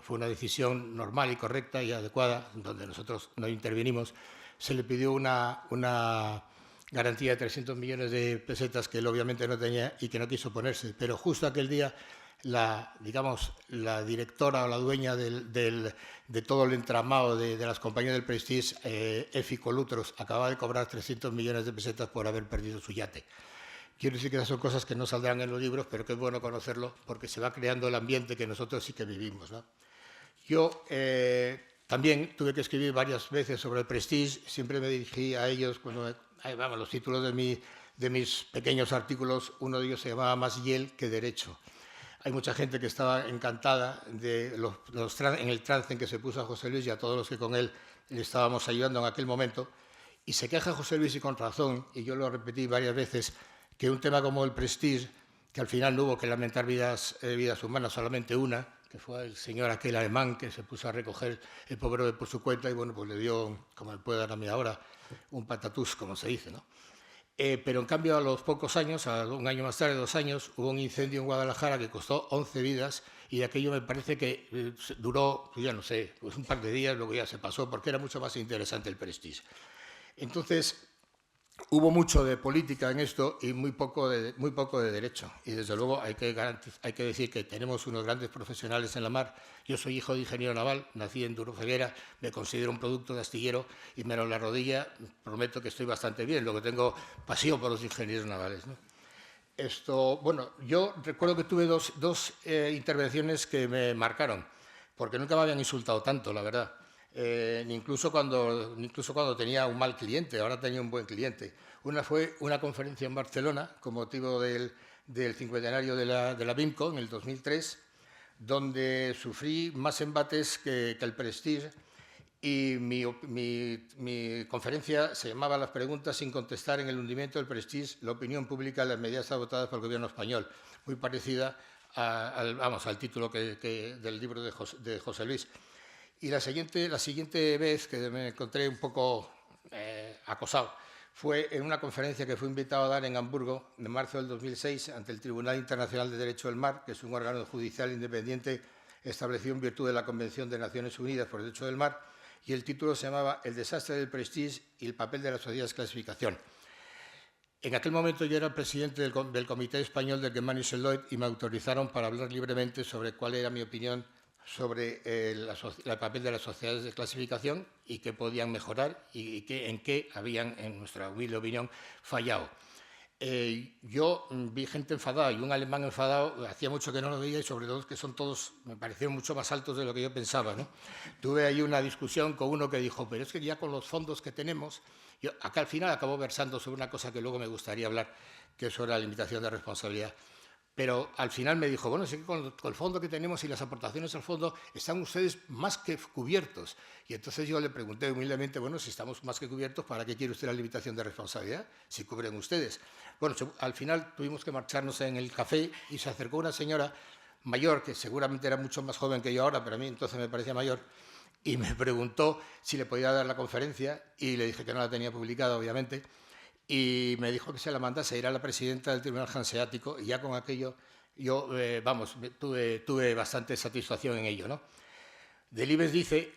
una decisión normal y correcta y adecuada, donde nosotros no intervinimos, se le pidió una garantía de 300 millones de pesetas que él obviamente no tenía y que no quiso ponerse. Pero justo aquel día, la directora o la dueña de todo el entramado de las compañías del Prestige, Efi Colutros, acababa de cobrar 300 millones de pesetas por haber perdido su yate. Quiero decir que esas son cosas que no saldrán en los libros, pero que es bueno conocerlo porque se va creando el ambiente que nosotros sí que vivimos, ¿no? Yo también tuve que escribir varias veces sobre el Prestige. Siempre me dirigí a ellos cuando los títulos de mis pequeños artículos, uno de ellos se llamaba Más Hiel que Derecho. Hay mucha gente que estaba encantada de en el trance en que se puso a José Luis y a todos los que con él le estábamos ayudando en aquel momento. Y se queja José Luis, y con razón, y yo lo repetí varias veces, que un tema como el Prestige, que al final no hubo que lamentar vidas humanas, solamente una, que fue el señor aquel alemán que se puso a recoger el pobre por su cuenta y bueno, pues le dio, como me puede dar a mí ahora, un patatús, como se dice, ¿no? Pero en cambio, a los pocos años, un año más tarde, 2 años, hubo un incendio en Guadalajara que costó 11 vidas y aquello me parece que duró, ya no sé, pues un par de días, luego ya se pasó, porque era mucho más interesante el Prestige. Entonces, hubo mucho de política en esto y muy poco de derecho. Y desde luego hay que decir que tenemos unos grandes profesionales en la mar. Yo soy hijo de ingeniero naval, nací en Duroceguera, me considero un producto de astillero y menos la rodilla, prometo que estoy bastante bien. Luego tengo pasión por los ingenieros navales, ¿no? Bueno, yo recuerdo que tuve dos intervenciones que me marcaron, porque nunca me habían insultado tanto, la verdad. Incluso cuando tenía un mal cliente, ahora tenía un buen cliente. Una fue una conferencia en Barcelona con motivo del cincuentenario de la BIMCO en el 2003, donde sufrí más embates que el Prestige, y mi conferencia se llamaba Las preguntas sin contestar en el hundimiento del Prestige, la opinión pública y las medidas adoptadas por el gobierno español, muy parecida al título del libro de José Luis. Y la siguiente vez que me encontré un poco acosado fue en una conferencia que fui invitado a dar en Hamburgo en marzo del 2006 ante el Tribunal Internacional de Derecho del Mar, que es un órgano judicial independiente establecido en virtud de la Convención de Naciones Unidas por el Derecho del Mar, y el título se llamaba El desastre del Prestige y el papel de las sociedades de clasificación. En aquel momento yo era presidente del Comité Español del Germanische Lloyd y me autorizaron para hablar libremente sobre cuál era mi opinión sobre el papel de las sociedades de clasificación y qué podían mejorar y en qué habían, en nuestra humilde opinión, fallado. Yo vi gente enfadada y un alemán enfadado, hacía mucho que no lo veía, y sobre todo que son todos, me parecieron mucho más altos de lo que yo pensaba, ¿no? Tuve ahí una discusión con uno que dijo, pero es que ya con los fondos que tenemos, acá al final acabó versando sobre una cosa que luego me gustaría hablar, que es sobre la limitación de responsabilidad. Pero al final me dijo, bueno, sí que con el fondo que tenemos y las aportaciones al fondo están ustedes más que cubiertos. Y entonces yo le pregunté humildemente, bueno, si estamos más que cubiertos, ¿para qué quiere usted la limitación de responsabilidad? Si cubren ustedes. Bueno, al final tuvimos que marcharnos en el café y se acercó una señora mayor, que seguramente era mucho más joven que yo ahora, pero a mí entonces me parecía mayor, y me preguntó si le podía dar la conferencia y le dije que no la tenía publicada, obviamente. Y me dijo que se la mandase, era la presidenta del Tribunal Hanseático, y ya con aquello yo, tuve bastante satisfacción en ello, ¿no? Delibes dice,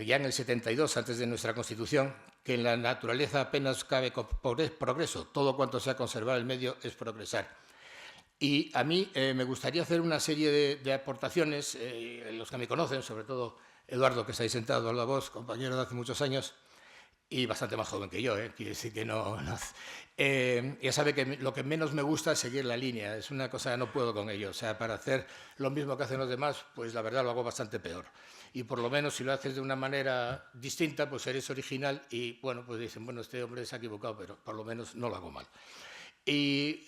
ya en el 72, antes de nuestra Constitución, que en la naturaleza apenas cabe progreso, todo cuanto sea conservar el medio es progresar. Y a mí me gustaría hacer una serie de aportaciones, los que me conocen, sobre todo Eduardo, que está ahí sentado a la voz, compañero de hace muchos años, y bastante más joven que yo, quiere decir que no. Ya sabe que lo que menos me gusta es seguir la línea, es una cosa que no puedo con ello. O sea, para hacer lo mismo que hacen los demás, pues la verdad lo hago bastante peor. Y por lo menos si lo haces de una manera distinta, pues eres original y, bueno, pues dicen, bueno, este hombre se ha equivocado, pero por lo menos no lo hago mal. Y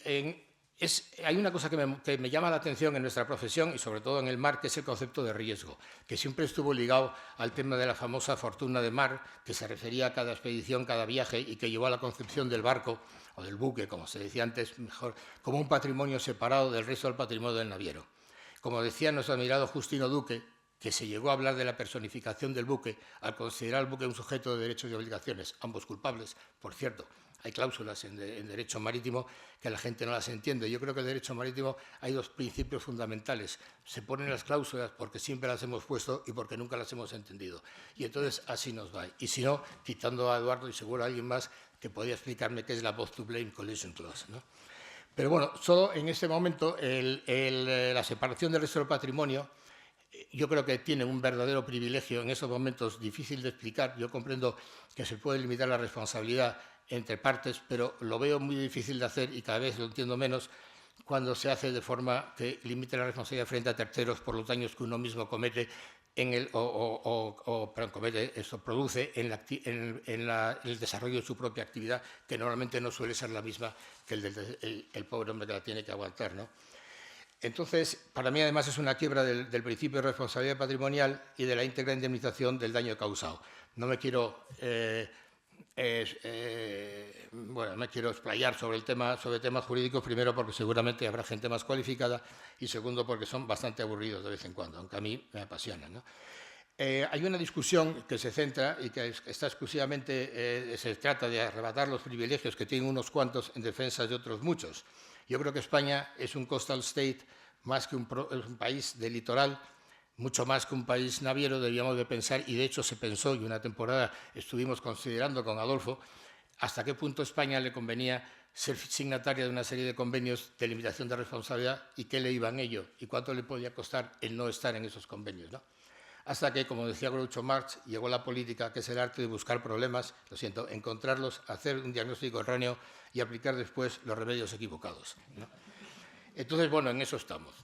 hay una cosa que me llama la atención en nuestra profesión y sobre todo en el mar, que es el concepto de riesgo, que siempre estuvo ligado al tema de la famosa fortuna de mar, que se refería a cada expedición, cada viaje y que llevó a la concepción del barco o del buque, como se decía antes, mejor, como un patrimonio separado del resto del patrimonio del naviero. Como decía nuestro admirado Justino Duque, que se llegó a hablar de la personificación del buque al considerar al buque un sujeto de derechos y obligaciones, ambos culpables, por cierto. Hay cláusulas en derecho marítimo que la gente no las entiende. Yo creo que en el derecho marítimo hay dos principios fundamentales. Se ponen las cláusulas porque siempre las hemos puesto y porque nunca las hemos entendido. Y entonces así nos va. Y si no, quitando a Eduardo y seguro a alguien más que podía explicarme qué es la both to blame collision clause, ¿no? Pero bueno, solo en este momento la separación del resto del patrimonio yo creo que tiene un verdadero privilegio en esos momentos difícil de explicar. Yo comprendo que se puede limitar la responsabilidad entre partes, pero lo veo muy difícil de hacer y cada vez lo entiendo menos cuando se hace de forma que limite la responsabilidad frente a terceros por los daños que uno mismo comete produce en el desarrollo de su propia actividad, que normalmente no suele ser la misma que el pobre hombre que la tiene que aguantar, ¿no? Entonces, para mí además es una quiebra del principio de responsabilidad patrimonial y de la íntegra indemnización del daño causado. No me quiero explayar sobre temas jurídicos, primero porque seguramente habrá gente más cualificada y segundo porque son bastante aburridos de vez en cuando, aunque a mí me apasionan, ¿no? Hay una discusión que se centra y que está exclusivamente, se trata de arrebatar los privilegios que tienen unos cuantos en defensa de otros muchos. Yo creo que España es un coastal state más que un país de litoral, mucho más que un país naviero, debíamos de pensar, y de hecho se pensó, y una temporada estuvimos considerando con Adolfo, hasta qué punto a España le convenía ser signataria de una serie de convenios de limitación de responsabilidad y qué le iban ello y cuánto le podía costar el no estar en esos convenios, ¿no? Hasta que, como decía Groucho Marx, llegó la política, que es el arte de buscar problemas, encontrarlos, hacer un diagnóstico erróneo y aplicar después los remedios equivocados, ¿no? Entonces, bueno, en eso estamos.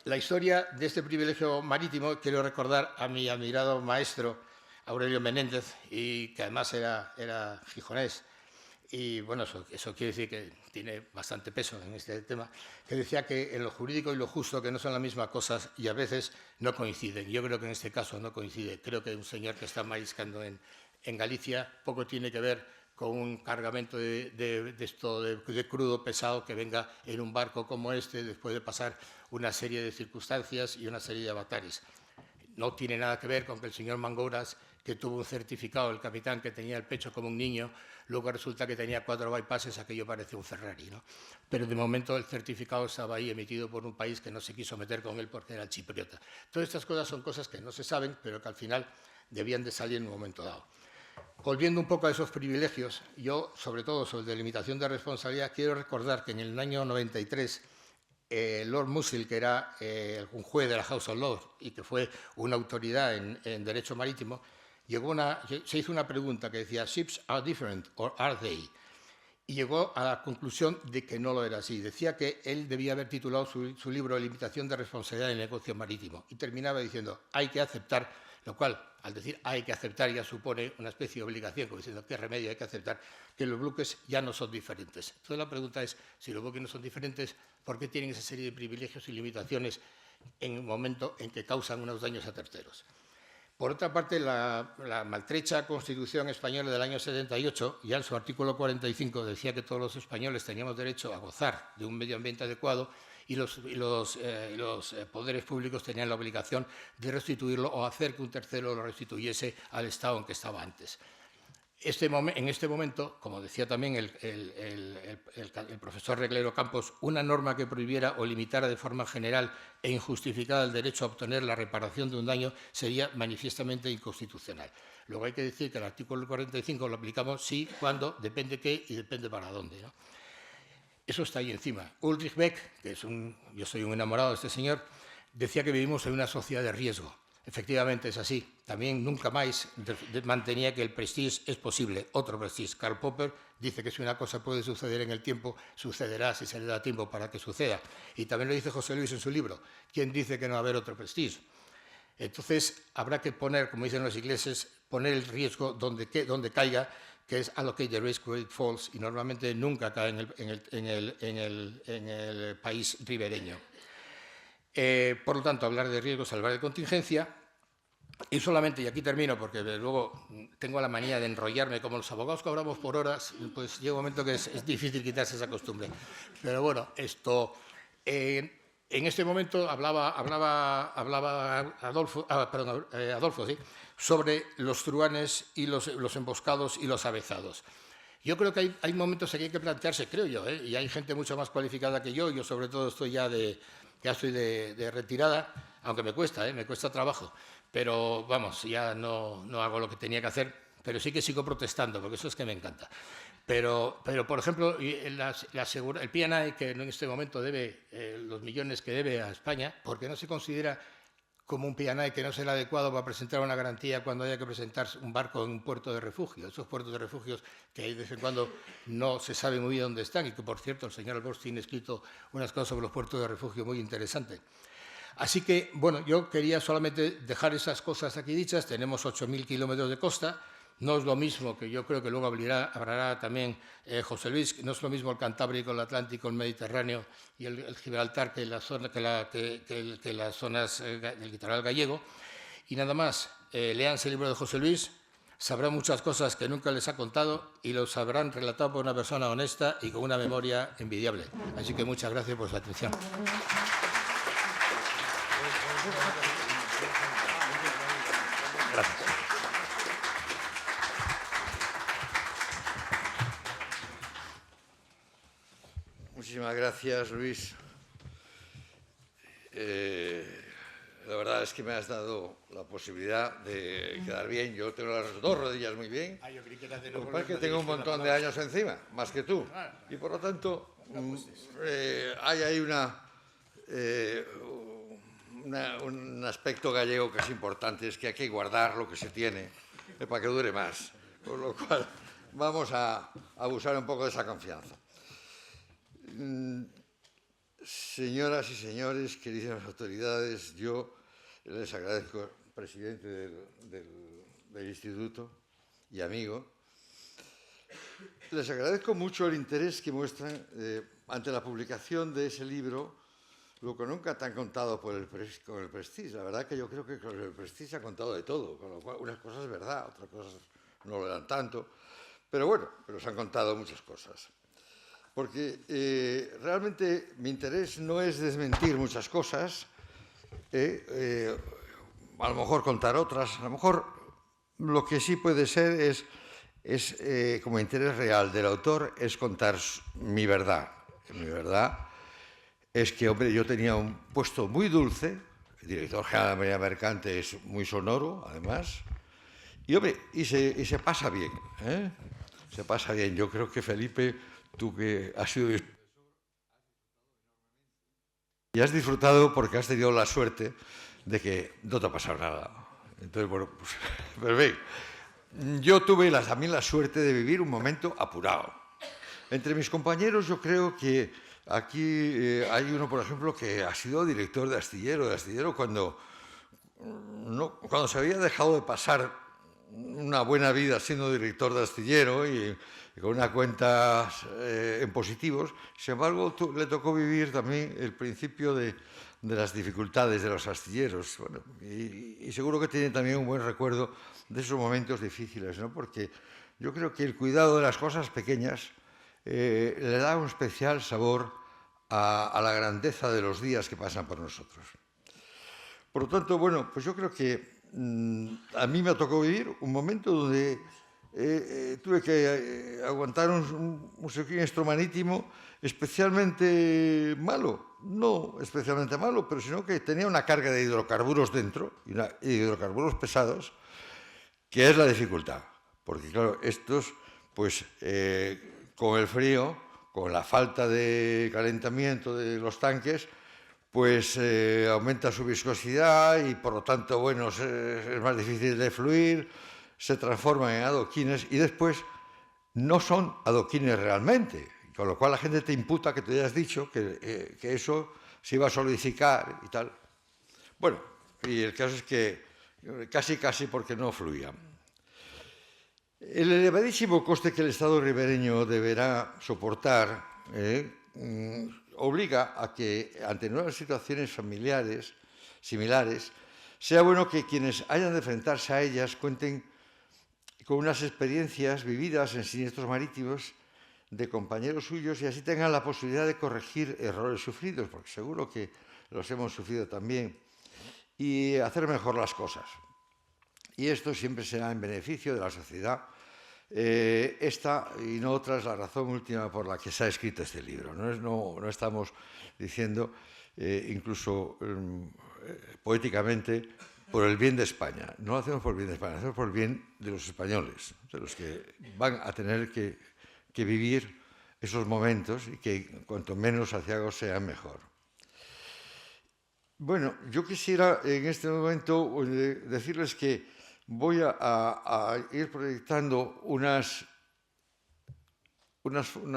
La historia de este privilegio marítimo, quiero recordar a mi admirado maestro Aurelio Menéndez, y que además era gijonés, y bueno, eso quiere decir que tiene bastante peso en este tema, que decía que en lo jurídico y lo justo, que no son las mismas cosas y a veces no coinciden. Yo creo que en este caso no coincide. Creo que un señor que está mariscando en Galicia poco tiene que ver con un cargamento de crudo pesado que venga en un barco como este después de pasar una serie de circunstancias y una serie de avatares. No tiene nada que ver con que el señor Mangouras, que tuvo un certificado, el capitán, que tenía el pecho como un niño, luego resulta que tenía 4 bypasses, aquello parecía un Ferrari, ¿no? Pero de momento el certificado estaba ahí emitido por un país que no se quiso meter con él porque era el chipriota. Todas estas cosas son cosas que no se saben, pero que al final debían de salir en un momento dado. Volviendo un poco a esos privilegios, yo, sobre todo sobre delimitación de responsabilidad, quiero recordar que en el año 93 Lord Musil, que era un juez de la House of Lords y que fue una autoridad en derecho marítimo, se hizo una pregunta que decía «Ships are different or are they?» y llegó a la conclusión de que no lo era así. Decía que él debía haber titulado su libro «Limitación de responsabilidad en el negocio marítimo» y terminaba diciendo «hay que aceptar», lo cual, al decir «hay que aceptar» ya supone una especie de obligación, como diciendo «qué remedio, hay que aceptar que los buques ya no son diferentes». Entonces la pregunta es, si los buques no son diferentes, ¿por qué tienen esa serie de privilegios y limitaciones en el momento en que causan unos daños a terceros? Por otra parte, la maltrecha Constitución española del año 78, ya en su artículo 45, decía que todos los españoles teníamos derecho a gozar de un medio ambiente adecuado y los poderes públicos tenían la obligación de restituirlo o hacer que un tercero lo restituyese al estado en que estaba antes. En este momento, como decía también el profesor Reglero Campos, una norma que prohibiera o limitara de forma general e injustificada el derecho a obtener la reparación de un daño sería manifiestamente inconstitucional. Luego hay que decir que el artículo 45 lo aplicamos sí, cuando, depende qué y depende para dónde, ¿no? Eso está ahí encima. Ulrich Beck, yo soy un enamorado de este señor, decía que vivimos en una sociedad de riesgo. efectivamente es así. También nunca más mantenía que el Prestige es posible. Otro Prestige. Karl Popper dice que si una cosa puede suceder en el tiempo, sucederá si se le da tiempo para que suceda. Y también lo dice José Luis en su libro. ¿Quién dice que no va a haber otro Prestige? Entonces, habrá que poner, como dicen los ingleses, poner el riesgo donde caiga, que es allocate the risk where it falls, y normalmente nunca cae en el país ribereño. Por lo tanto, hablar de riesgos, hablar de contingencia, y solamente, y aquí termino, porque luego tengo la manía de enrollarme, como los abogados cobramos por horas, pues llega un momento que es difícil quitarse esa costumbre. Pero bueno, esto... en este momento hablaba Adolfo, sí, sobre los truhanes y los emboscados y los avezados. Yo creo que hay momentos en que hay que plantearse, creo yo, y hay gente mucho más cualificada que yo sobre todo estoy ya estoy de retirada, aunque me cuesta trabajo, pero vamos, ya no hago lo que tenía que hacer, pero sí que sigo protestando, porque eso es que me encanta. Pero por ejemplo, el PNI, que en este momento debe los millones que debe a España, porque no se considera como un PNI que no es el adecuado para presentar una garantía cuando haya que presentar un barco en un puerto de refugio. Esos puertos de refugios que de vez en cuando no se sabe muy bien dónde están y que, por cierto, el señor Albors tiene escrito unas cosas sobre los puertos de refugio muy interesantes. Así que, bueno, yo quería solamente dejar esas cosas aquí dichas. Tenemos 8.000 kilómetros de costa. No es lo mismo, que yo creo que luego hablará también José Luis, no es lo mismo el Cantábrico, el Atlántico, el Mediterráneo y el Gibraltar que las zonas del litoral gallego. Y nada más, léanse el libro de José Luis, sabrán muchas cosas que nunca les ha contado y los sabrán relatado por una persona honesta y con una memoria envidiable. Así que muchas gracias por su atención. Gracias. Muchísimas gracias, Luis. La verdad es que me has dado la posibilidad de quedar bien. Yo tengo las dos rodillas muy bien. Yo creí que era de Lo que pasa es que tengo un montón de años encima, más que tú. Y por lo tanto, hay ahí un aspecto gallego que es importante, es que hay que guardar lo que se tiene para que dure más. Con lo cual, vamos a abusar un poco de esa confianza. Señoras y señores, queridas autoridades, yo les agradezco, presidente del instituto y amigo, les agradezco mucho el interés que muestran ante la publicación de ese libro, lo que nunca te han contado con el Prestige. La verdad que yo creo que con el Prestige se ha contado de todo, con lo cual unas cosas es verdad, otras cosas no lo eran tanto, pero bueno, pero se han contado muchas cosas. Porque realmente mi interés no es desmentir muchas cosas, a lo mejor contar otras, a lo mejor lo que sí puede ser es como interés real del autor, es contar mi verdad. Mi verdad es que, hombre, yo tenía un puesto muy dulce, el director general de la Marina Mercante es muy sonoro, además, y, hombre, y se pasa bien, ¿eh? Se pasa bien. Yo creo que Felipe, tú que has sido y has disfrutado porque has tenido la suerte de que no te ha pasado nada. Entonces, bueno, pues bien, yo tuve también la suerte de vivir un momento apurado. Entre mis compañeros yo creo que aquí hay uno, por ejemplo, que ha sido director de astillero cuando se había dejado de pasar una buena vida siendo director de astillero y con una cuenta en positivos. Sin embargo, le tocó vivir también el principio de las dificultades de los astilleros. Bueno, y seguro que tiene también un buen recuerdo de esos momentos difíciles, ¿no? Porque yo creo que el cuidado de las cosas pequeñas le da un especial sabor a la grandeza de los días que pasan por nosotros. Por lo tanto, bueno, pues yo creo que a mí me tocó vivir un momento donde tuve que aguantar un secuestro marítimo especialmente malo. No especialmente malo, pero sino que tenía una carga de hidrocarburos dentro, y hidrocarburos pesados, que es la dificultad. Porque, claro, estos, pues, con el frío, con la falta de calentamiento de los tanques, pues aumenta su viscosidad y por lo tanto, bueno, es más difícil de fluir, se transforman en adoquines y después no son adoquines realmente, con lo cual la gente te imputa que te hayas dicho que eso se iba a solidificar y tal. Bueno, y el caso es que casi porque no fluía. El elevadísimo coste que el Estado ribereño deberá soportar obliga a que, ante nuevas situaciones familiares similares, sea bueno que quienes hayan de enfrentarse a ellas cuenten con unas experiencias vividas en siniestros marítimos de compañeros suyos y así tengan la posibilidad de corregir errores sufridos, porque seguro que los hemos sufrido también, y hacer mejor las cosas. Y esto siempre será en beneficio de la sociedad. Esta y no otra es la razón última por la que se ha escrito este libro. No estamos diciendo, incluso poéticamente, por el bien de España. No lo hacemos por el bien de España, lo hacemos por el bien de los españoles, de los que van a tener que vivir esos momentos y que cuanto menos aciagos sean mejor. Bueno, yo quisiera en este momento decirles que voy a ir proyectando unas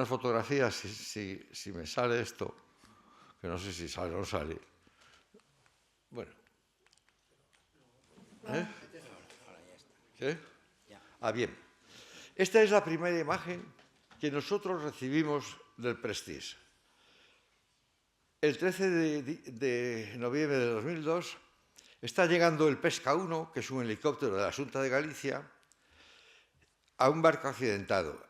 fotografías, si me sale esto, que no sé si sale o no sale. Bueno. ¿Qué? Ah, bien. Esta es la primera imagen que nosotros recibimos del Prestige. El 13 de noviembre de 2002 está llegando el Pesca 1, que es un helicóptero de la Xunta de Galicia, a un barco accidentado.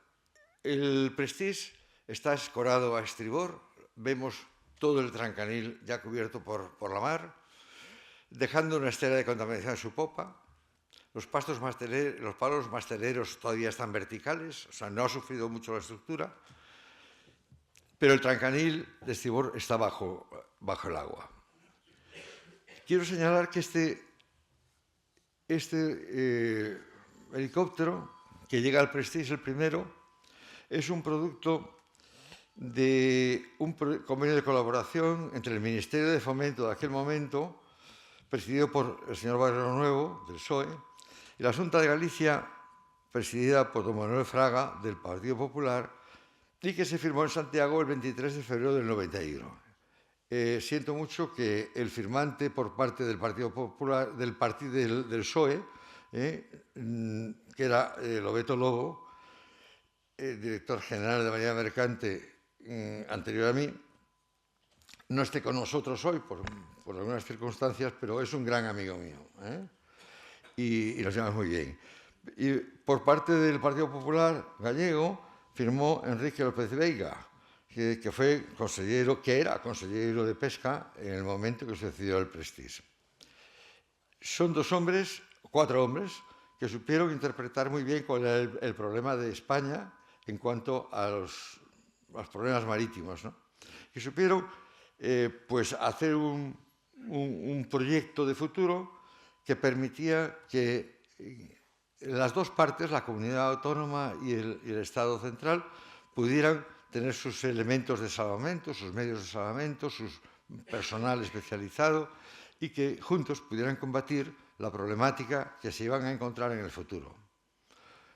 El Prestige está escorado a estribor, vemos todo el Trancanil ya cubierto por la mar, dejando una estela de contaminación en su popa. Los palos masteleros todavía están verticales, o sea, no ha sufrido mucho la estructura, pero el Trancanil de estribor está bajo el agua. Quiero señalar que este helicóptero que llega al Prestige, el primero, es un producto de un convenio de colaboración entre el Ministerio de Fomento de aquel momento, presidido por el señor Barrio Nuevo, del PSOE, y la Xunta de Galicia, presidida por don Manuel Fraga, del Partido Popular, y que se firmó en Santiago el 23 de febrero del 91. Siento mucho que el firmante por parte del Partido Popular, del PSOE, que era Lobeto Lobo, director general de Marina Mercante anterior a mí, no esté con nosotros hoy por algunas circunstancias, pero es un gran amigo mío, y nos llevamos muy bien. Y por parte del Partido Popular gallego firmó Enrique López Veiga, que era consejero de Pesca en el momento que sucedió el Prestige. Son cuatro hombres, que supieron interpretar muy bien cuál era el problema de España en cuanto a los problemas marítimos, ¿no? Y supieron pues hacer un proyecto de futuro que permitía que las dos partes, la comunidad autónoma y el Estado central, pudieran tener sus elementos de salvamento, sus medios de salvamento, su personal especializado y que juntos pudieran combatir la problemática que se iban a encontrar en el futuro.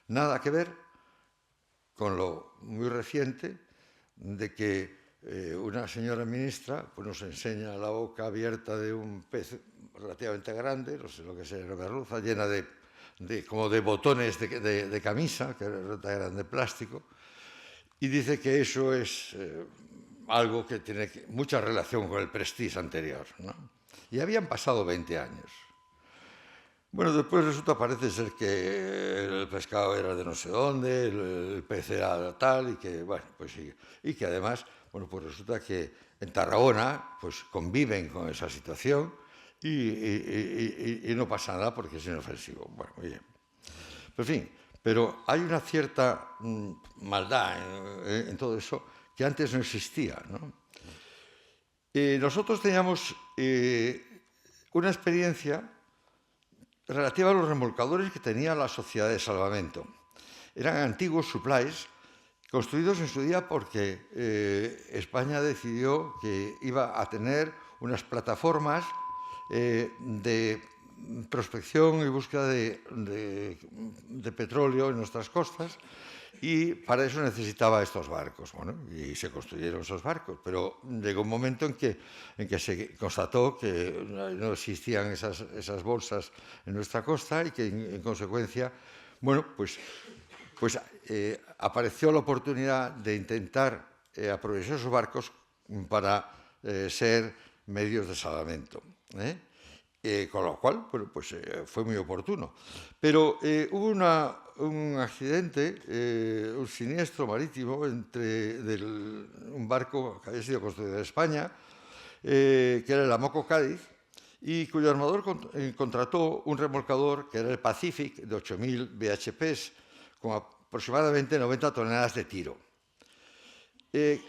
Nada que ver con lo muy reciente de que una señora ministra pues nos enseña la boca abierta de un pez relativamente grande, no sé lo que sea, merluza, llena como de botones de camisa, que eran de plástico, y dice que eso es algo que tiene mucha relación con el Prestige anterior, ¿no? Y habían pasado 20 años. Bueno, después parece ser que el pescado era de no sé dónde, el pez era tal, y que, bueno, pues sí. Y que además, bueno, pues resulta que en Tarragona pues conviven con esa situación y no pasa nada porque es inofensivo. Bueno, muy bien. En fin, pero hay una cierta maldad en todo eso que antes no existía, ¿no? Nosotros teníamos una experiencia relativa a los remolcadores que tenía la Sociedad de Salvamento. Eran antiguos supplies construidos en su día porque España decidió que iba a tener unas plataformas de prospección y búsqueda de petróleo en nuestras costas, y para eso necesitaba estos barcos. Bueno, y se construyeron esos barcos, pero llegó un momento en que se constató que no existían esas bolsas en nuestra costa y que en consecuencia, bueno, pues apareció la oportunidad de intentar aprovechar esos barcos para ser medios de salvamento, con lo cual, bueno, pues fue muy oportuno. Pero hubo un accidente, un siniestro marítimo entre un barco que había sido construido en España, que era el Amoco Cádiz, y cuyo armador contrató un remolcador que era el Pacific de 8.000 BHPs con aproximadamente 90 toneladas de tiro, que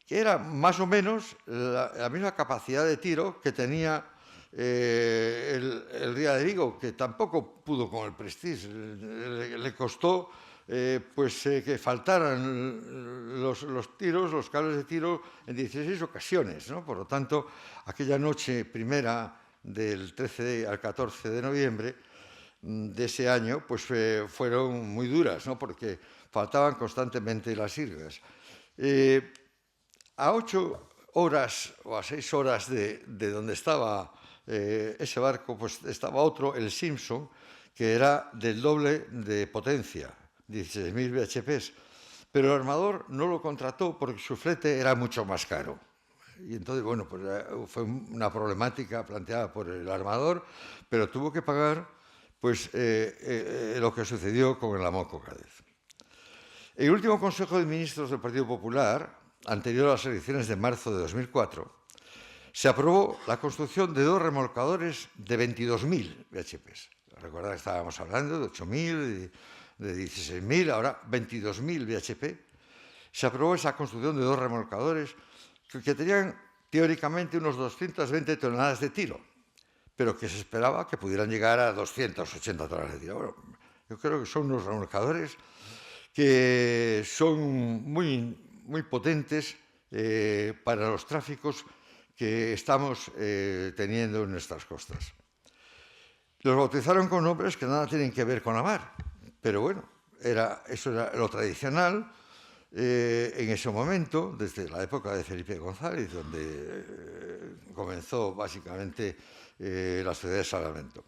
era más o menos la misma capacidad de tiro que tenía el Ría de Vigo, que tampoco pudo con el Prestige. Le costó que faltaran los tiros, los cables de tiro en 16 ocasiones, ¿no? Por lo tanto, aquella noche primera del 13 al 14 de noviembre de ese año, pues fueron muy duras, ¿no? Porque faltaban constantemente las sirgas. A 8 horas o a 6 horas de donde estaba ese barco, pues estaba otro, el Simpson, que era del doble de potencia, 16.000 BHPs, pero el armador no lo contrató porque su flete era mucho más caro. Y entonces, bueno, pues fue una problemática planteada por el armador, pero tuvo que pagar pues lo que sucedió con el Amoco Cádiz. El último Consejo de Ministros del Partido Popular, anterior a las elecciones de marzo de 2004, se aprobó la construcción de 2 remolcadores de 22.000 BHPs. Recordad que estábamos hablando de 8.000, de 16.000, ahora 22.000 BHP. Se aprobó esa construcción de 2 remolcadores que tenían teóricamente unos 220 toneladas de tiro, pero que se esperaba que pudieran llegar a 280 toneladas de tiro. Bueno, yo creo que son unos remolcadores que son muy potentes para los tráficos que estamos teniendo en nuestras costas. Los bautizaron con nombres que nada tienen que ver con la mar, pero bueno, eso era lo tradicional en ese momento, desde la época de Felipe González, donde comenzó básicamente la sociedad de salvamento.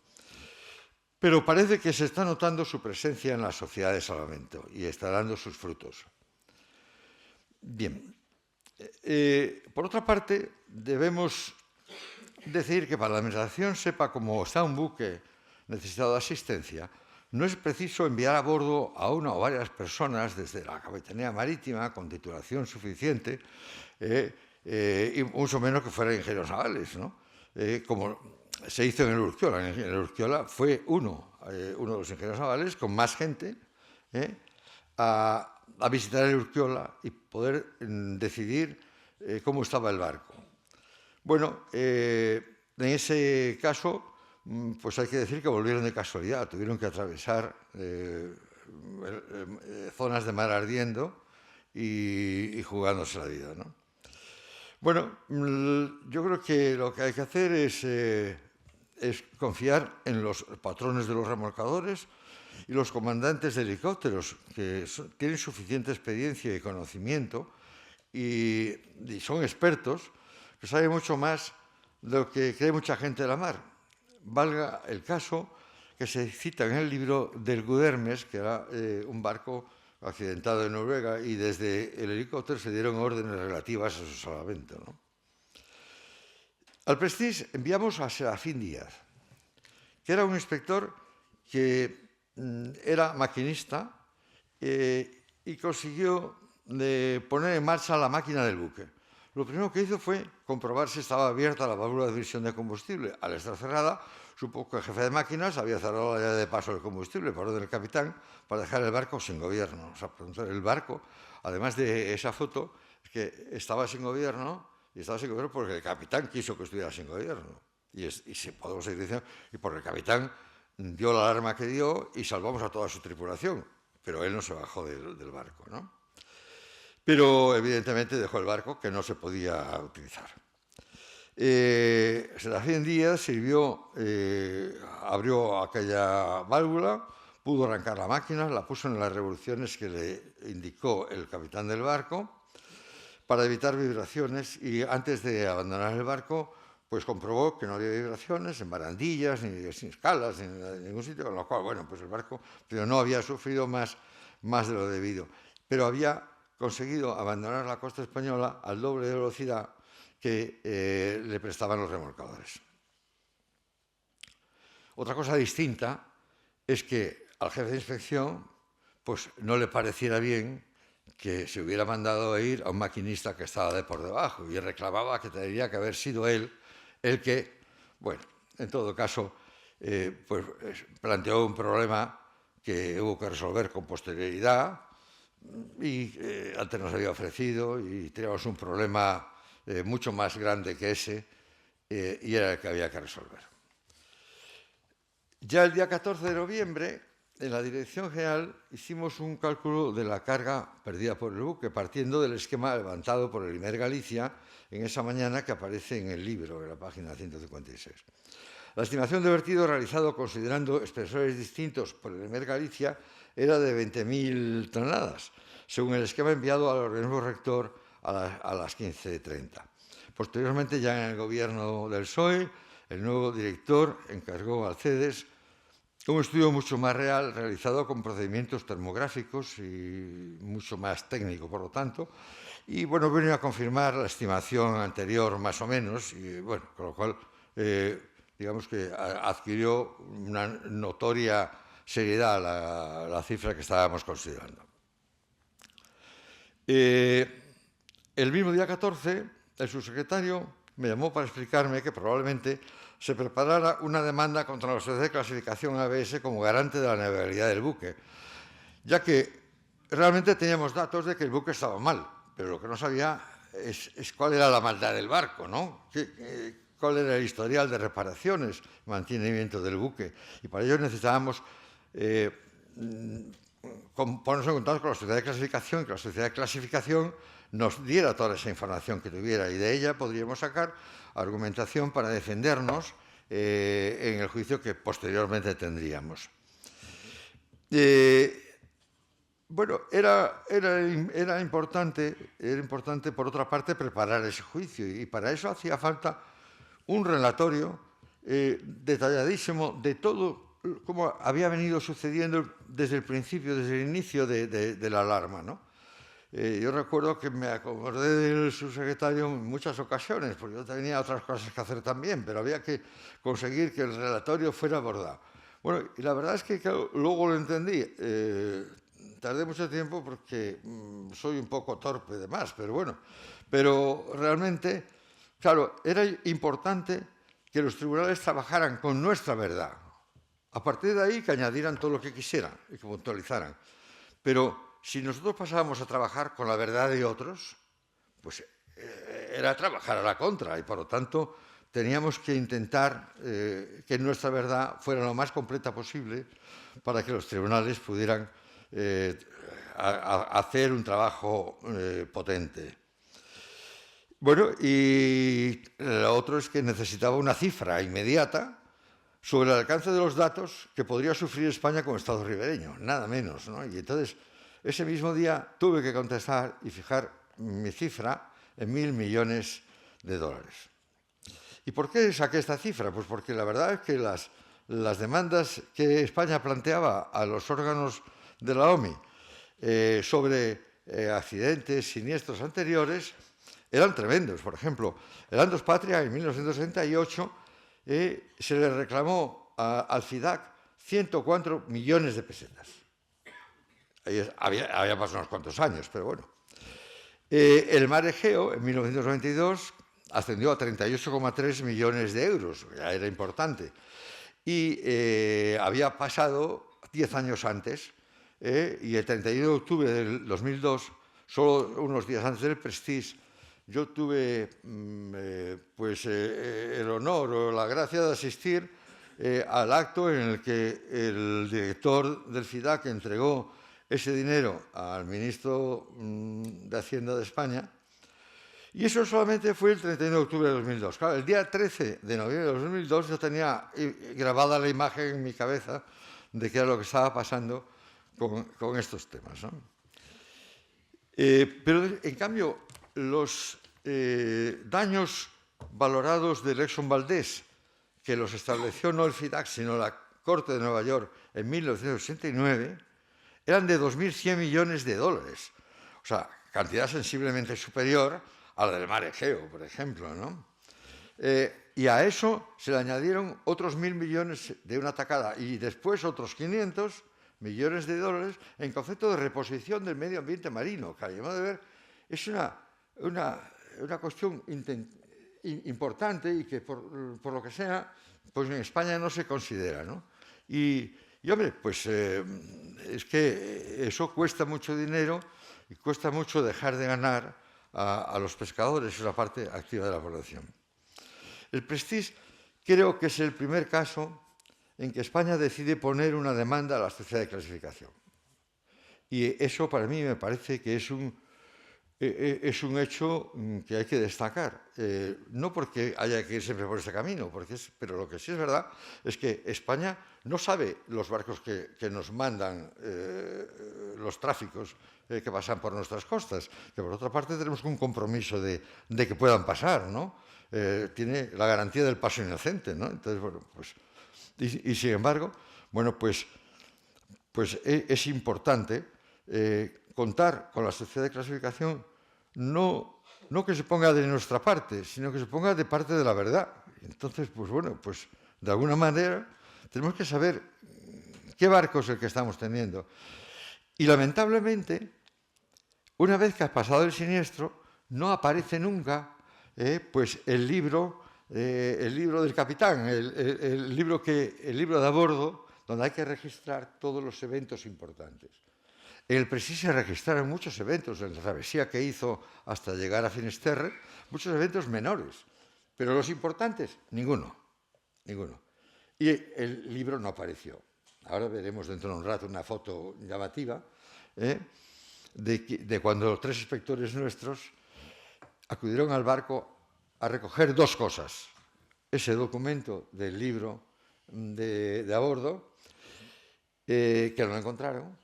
Pero parece que se está notando su presencia en la sociedad de salvamento y está dando sus frutos. Bien. Por otra parte, debemos decir que para la Administración sepa cómo está un buque necesitado de asistencia, no es preciso enviar a bordo a una o varias personas desde la Capitanía Marítima con titulación suficiente, y mucho menos que fueran ingenieros navales, ¿no? Como se hizo en el Urquiola. En el Urquiola fue uno de los ingenieros navales con más gente a visitar el Urquiola y poder decidir cómo estaba el barco. Bueno, en ese caso, pues hay que decir que volvieron de casualidad, tuvieron que atravesar zonas de mar ardiendo y jugándose la vida, ¿no? Bueno, yo creo que lo que hay que hacer es confiar en los patrones de los remolcadores y los comandantes de helicópteros, que tienen suficiente experiencia y conocimiento y son expertos, que saben mucho más de lo que cree mucha gente de la mar. Valga el caso que se cita en el libro del Gudermes, que era un barco accidentado en Noruega, y desde el helicóptero se dieron órdenes relativas a su salvamento, ¿no? Al Prestige enviamos a Serafín Díaz, que era un inspector que era maquinista y consiguió poner en marcha la máquina del buque. Lo primero que hizo fue comprobar si estaba abierta la válvula de admisión de combustible. Al estar cerrada, supo que el jefe de máquinas había cerrado la llave de paso del combustible por orden del capitán para dejar el barco sin gobierno. O sea, el barco, además de esa foto, es que estaba sin gobierno, y estaba sin gobierno porque el capitán quiso que estuviera sin gobierno. Y podemos seguir diciendo, y porque el capitán dio la alarma que dio y salvamos a toda su tripulación, pero él no se bajó del barco, ¿no? Pero evidentemente dejó el barco que no se podía utilizar. Serafín Díaz abrió aquella válvula, pudo arrancar la máquina, la puso en las revoluciones que le indicó el capitán del barco para evitar vibraciones, y antes de abandonar el barco pues comprobó que no había vibraciones en barandillas, ni sin escalas, ni en ningún sitio, con lo cual, bueno, pues el barco no había sufrido más de lo debido, pero había conseguido abandonar la costa española al doble de velocidad que le prestaban los remolcadores. Otra cosa distinta es que al jefe de inspección pues no le pareciera bien que se hubiera mandado a ir a un maquinista que estaba de por debajo, y reclamaba que tendría que haber sido él el que, bueno, en todo caso, pues planteó un problema que hubo que resolver con posterioridad, y antes nos había ofrecido, y teníamos un problema mucho más grande que ese, y era el que había que resolver. Ya el día 14 de noviembre, en la Dirección General, hicimos un cálculo de la carga perdida por el buque, partiendo del esquema levantado por el Imer Galicia en esa mañana, que aparece en el libro, en la página 156. La estimación de vertido realizado considerando espesores distintos por el Imer Galicia era de 20.000 toneladas, según el esquema enviado al organismo rector a las 15:30. Posteriormente, ya en el gobierno del PSOE, el nuevo director encargó al CEDES un estudio mucho más real, realizado con procedimientos termográficos y mucho más técnico, por lo tanto, y bueno, vino a confirmar la estimación anterior más o menos, y bueno, con lo cual digamos que adquirió una notoria seriedad la cifra que estábamos considerando. El mismo día 14, el subsecretario me llamó para explicarme que probablemente se preparara una demanda contra la sociedad de clasificación ABS como garante de la navegabilidad del buque, ya que realmente teníamos datos de que el buque estaba mal, pero lo que no sabía es cuál era la maldad del barco, ¿no? Cuál era el historial de reparaciones, mantenimiento del buque, y para ello necesitábamos ponernos en contacto con la sociedad de clasificación, y que la sociedad de clasificación nos diera toda esa información que tuviera, y de ella podríamos sacar argumentación para defendernos en el juicio que posteriormente tendríamos. Bueno, era importante, por otra parte, preparar ese juicio, y para eso hacía falta un relatorio detalladísimo de todo cómo había venido sucediendo desde el principio, desde el inicio de la alarma, ¿no? Yo recuerdo que me acordé del subsecretario en muchas ocasiones, porque yo tenía otras cosas que hacer también, pero había que conseguir que el relatorio fuera abordado. Bueno, y la verdad es que luego lo entendí. Tardé mucho tiempo porque soy un poco torpe de más, pero bueno. Pero realmente, claro, era importante que los tribunales trabajaran con nuestra verdad. A partir de ahí, que añadieran todo lo que quisieran y que puntualizaran. Pero si nosotros pasábamos a trabajar con la verdad de otros, pues era trabajar a la contra, y por lo tanto teníamos que intentar que nuestra verdad fuera lo más completa posible para que los tribunales pudieran hacer un trabajo potente. Bueno, y lo otro es que necesitaba una cifra inmediata sobre el alcance de los datos que podría sufrir España como Estado ribereño, nada menos, ¿no? Y entonces, ese mismo día tuve que contestar y fijar mi cifra en 1.000 millones de dólares. ¿Y por qué saqué esta cifra? Pues porque la verdad es que las demandas que España planteaba a los órganos de la OMI sobre accidentes, siniestros anteriores, eran tremendos. Por ejemplo, el Andos Patria, en 1968, se le reclamó al FIDAC 104 millones de pesetas. Había pasado unos cuantos años, pero bueno. El Mar Egeo, en 1992, ascendió a 38,3 millones de euros, ya era importante. Y había pasado 10 años antes, y el 31 de octubre del 2002, solo unos días antes del Prestige, yo tuve el honor o la gracia de asistir al acto en el que el director del FIDAC entregó ese dinero al ministro de Hacienda de España, Y eso solamente fue el 31 de octubre de 2002. Claro, el día 13 de noviembre de 2002 yo tenía grabada la imagen en mi cabeza de qué era lo que estaba pasando con estos temas, ¿no? Pero, en cambio, los daños valorados del Exxon Valdez, que los estableció no el FIDAC, sino la Corte de Nueva York en 1989, eran de 2.100 millones de dólares. O sea, cantidad sensiblemente superior a la del mar Egeo, por ejemplo, ¿no? Y a eso se le añadieron otros 1.000 millones de una tacada y después otros 500 millones de dólares en concepto de reposición del medio ambiente marino, que a mi modo de ver es una cuestión importante y que por lo que sea, pues en España no se considera, ¿no? Y hombre, pues es que eso cuesta mucho dinero y cuesta mucho dejar de ganar a los pescadores, es la parte activa de la población. El Prestige creo que es el primer caso en que España decide poner una demanda a la sociedad de clasificación. Y eso para mí me parece que es un hecho que hay que destacar. No porque haya que ir siempre por este camino, pero lo que sí es verdad es que España no sabe los barcos que nos mandan los tráficos que pasan por nuestras costas, que por otra parte tenemos un compromiso de que puedan pasar, ¿no? Tiene la garantía del paso inocente, ¿no? Entonces, bueno, pues... Y sin embargo, bueno, pues es importante contar con la sociedad de clasificación no que se ponga de nuestra parte, sino que se ponga de parte de la verdad. Entonces, pues bueno, pues de alguna manera tenemos que saber qué barco es el que estamos teniendo. Y lamentablemente, una vez que ha pasado el siniestro, no aparece nunca pues el libro del capitán, el libro de a bordo, donde hay que registrar todos los eventos importantes. En el Prestige se registraron muchos eventos, en la travesía que hizo hasta llegar a Finisterre, muchos eventos menores, pero los importantes, ninguno. Y el libro no apareció. Ahora veremos dentro de un rato una foto llamativa de cuando 3 inspectores nuestros acudieron al barco a recoger 2 cosas. Ese documento del libro de a bordo, que no lo encontraron,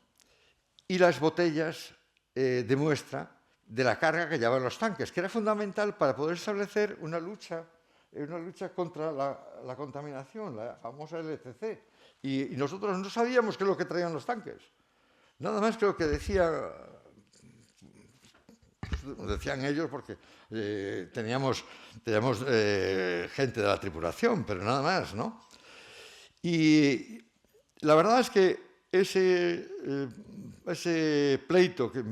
y las botellas de muestra de la carga que llevaban los tanques, que era fundamental para poder establecer una lucha contra la contaminación, la famosa LCC. Y nosotros no sabíamos qué es lo que traían los tanques. Nada más que lo que decían ellos, porque teníamos gente de la tripulación, pero nada más, ¿no? Y la verdad es que ese pleito que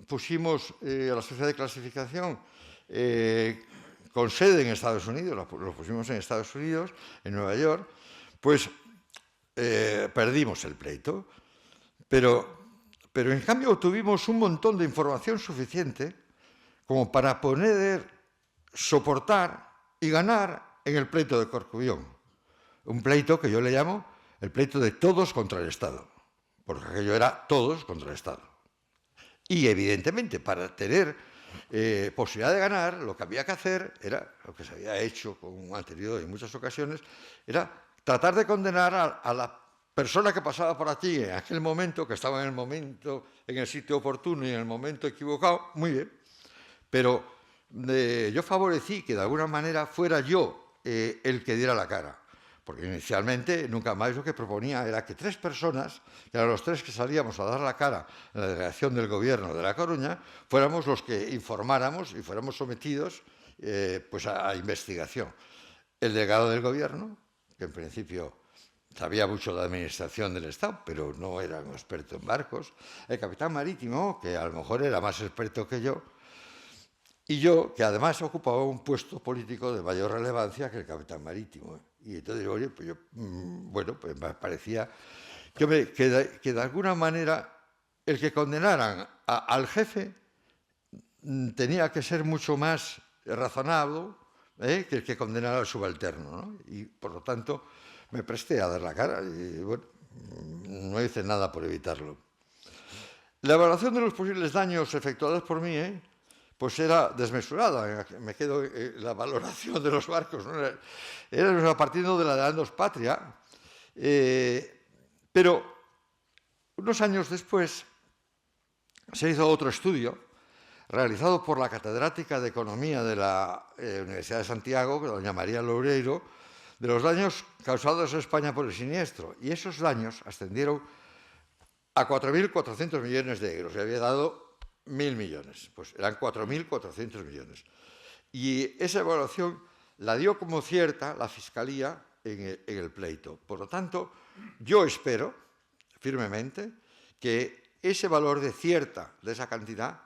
pusimos a la sociedad de clasificación con sede en Estados Unidos, lo pusimos en Estados Unidos, en Nueva York, pues perdimos el pleito, pero en cambio tuvimos un montón de información suficiente como para poder soportar y ganar en el pleito de Corcubión. Un pleito que yo le llamo el pleito de todos contra el Estado, porque aquello era todos contra el Estado. Y evidentemente, para tener posibilidad de ganar, lo que había que hacer era, lo que se había hecho con anterioridad en muchas ocasiones, era tratar de condenar a la persona que pasaba por aquí en aquel momento, que estaba en el sitio oportuno y en el momento equivocado, muy bien, pero yo favorecí que de alguna manera fuera yo el que diera la cara, porque inicialmente nunca más lo que proponía era que 3 personas, que eran los 3 que salíamos a dar la cara en la delegación del Gobierno de La Coruña, fuéramos los que informáramos y fuéramos sometidos pues a investigación. El delegado del Gobierno, que en principio sabía mucho de la administración del Estado, pero no era un experto en barcos, el capitán marítimo, que a lo mejor era más experto que yo, y yo, que además ocupaba un puesto político de mayor relevancia que el capitán marítimo. Y entonces, oye, pues yo, bueno, pues me parecía que de alguna manera el que condenaran al jefe tenía que ser mucho más razonable que el que condenara al subalterno, ¿no? Y por lo tanto me presté a dar la cara y bueno, no hice nada por evitarlo. La evaluación de los posibles daños efectuados por mí, pues era desmesurada. Me quedo en la valoración de los barcos, ¿no? Era partiendo de la de Andos Patria, pero unos años después se hizo otro estudio realizado por la catedrática de Economía de la Universidad de Santiago, doña María Loureiro, de los daños causados a España por el siniestro. Y esos daños ascendieron a 4.400 millones de euros. Le había dado 1.000 millones. Pues eran 4.400 millones. Y esa evaluación la dio como cierta la Fiscalía en el pleito. Por lo tanto, yo espero firmemente que ese valor de cierta de esa cantidad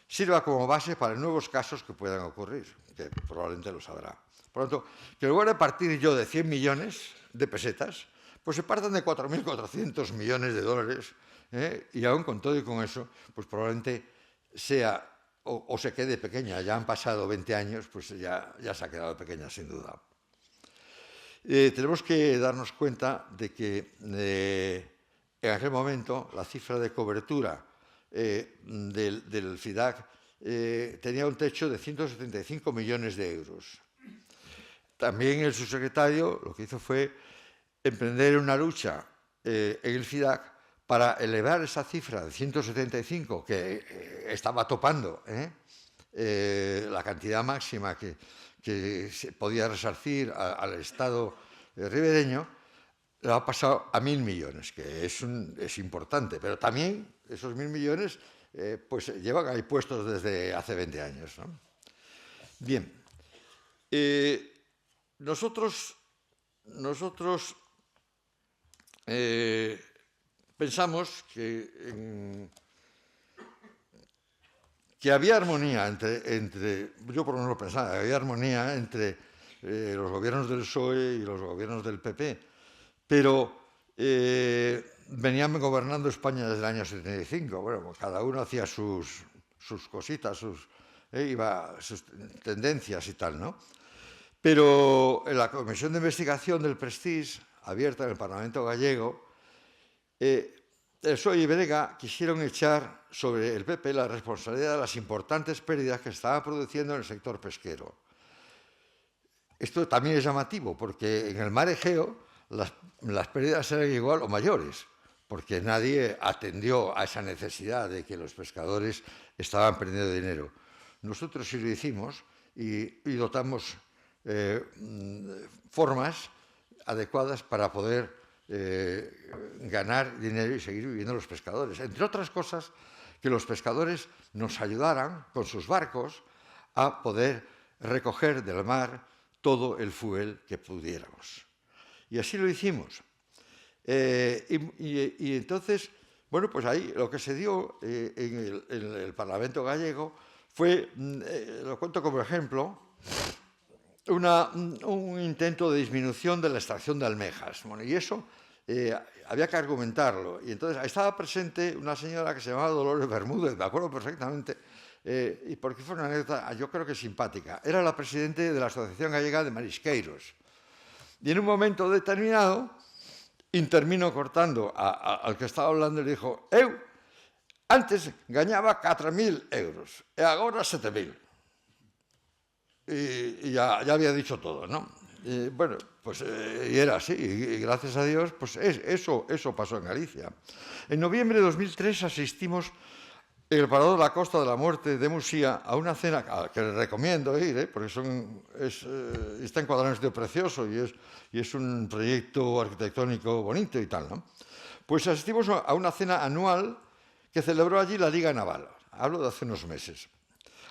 sirva como base para nuevos casos que puedan ocurrir, que probablemente los habrá. Por lo tanto, que en lugar de partir yo de 100 millones de pesetas, pues se partan de 4.400 millones de dólares, y aún con todo y con eso, pues probablemente sea o se quede pequeña. Ya han pasado 20 años, pues ya se ha quedado pequeña, sin duda. Tenemos que darnos cuenta de que en aquel momento la cifra de cobertura del FIDAC tenía un techo de 175 millones de euros. También el subsecretario lo que hizo fue emprender una lucha en el FIDAC para elevar esa cifra de 175, que estaba topando la cantidad máxima que se podía resarcir al Estado ribereño, lo ha pasado a 1.000 millones, que es importante, pero también esos 1.000 millones pues llevan ahí puestos desde hace 20 años, ¿no? Bien, nosotros pensamos que había armonía entre, yo por lo menos pensaba, había armonía entre los gobiernos del PSOE y los gobiernos del PP, pero venían gobernando España desde el año 75. Bueno, pues cada uno hacía sus cositas, sus tendencias y tal, ¿no? Pero en la Comisión de Investigación del Prestige, abierta en el Parlamento gallego, el PSOE y Brega quisieron echar sobre el PP la responsabilidad de las importantes pérdidas que estaba produciendo en el sector pesquero. Esto también es llamativo, porque en el mar Egeo las pérdidas eran igual o mayores, porque nadie atendió a esa necesidad de que los pescadores estaban perdiendo dinero. Nosotros sí lo hicimos y dotamos formas adecuadas para poder ganar dinero y seguir viviendo los pescadores. Entre otras cosas, que los pescadores nos ayudaran con sus barcos a poder recoger del mar todo el fuel que pudiéramos. Y así lo hicimos. Y entonces, bueno, pues ahí lo que se dio en el Parlamento gallego fue, lo cuento como ejemplo, un intento de disminución de la extracción de almejas. Bueno, y eso había que argumentarlo. Y entonces estaba presente una señora que se llamaba Dolores Bermúdez, me acuerdo perfectamente, y porque fue una anécdota, yo creo que simpática. Era la presidenta de la Asociación Gallega de Marisqueiros. Y en un momento determinado intervino cortando al que estaba hablando y le dijo: eu antes gañaba 4.000 euros e agora 7.000. Y ya había dicho todo, ¿no? Bueno, pues y era así, y gracias a Dios, pues eso pasó en Galicia. En noviembre de 2003 asistimos en el Parador de la Costa de la Muerte de Musía a una cena que les recomiendo ir, porque está encuadrado en un sitio precioso y es un proyecto arquitectónico bonito y tal, ¿no? Pues asistimos a una cena anual que celebró allí la Liga Naval. Hablo de hace unos meses.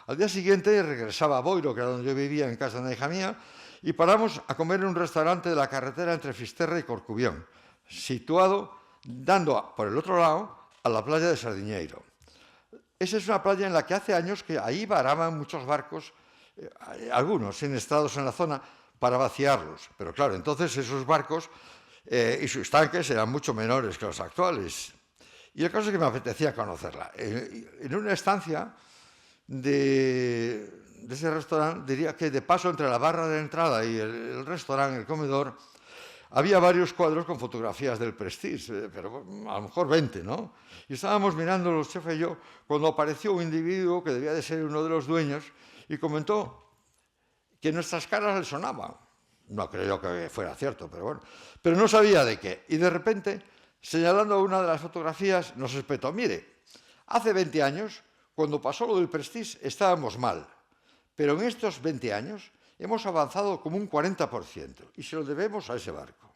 Al día siguiente regresaba a Boiro, que era donde yo vivía, en casa de una hija mía, y paramos a comer en un restaurante de la carretera entre Fisterra y Corcubión, situado dando por el otro lado a la playa de Sardiñeiro. Esa es una playa en la que hace años que ahí varaban muchos barcos, algunos instalados en la zona, para vaciarlos. Pero claro, entonces esos barcos y sus tanques eran mucho menores que los actuales. Y el caso es que me apetecía conocerla. En una estancia de ese restaurante, diría que de paso entre la barra de entrada y el restaurante, el comedor, había varios cuadros con fotografías del Prestige, pero a lo mejor 20, ¿no? Y estábamos mirando los chefes y yo cuando apareció un individuo que debía de ser uno de los dueños y comentó que nuestras caras le sonaban. No creo que fuera cierto, pero bueno. Pero no sabía de qué. Y de repente, señalando una de las fotografías, nos espetó: mire, hace 20 años, cuando pasó lo del Prestige, estábamos mal. Pero en estos 20 años hemos avanzado como un 40% y se lo debemos a ese barco.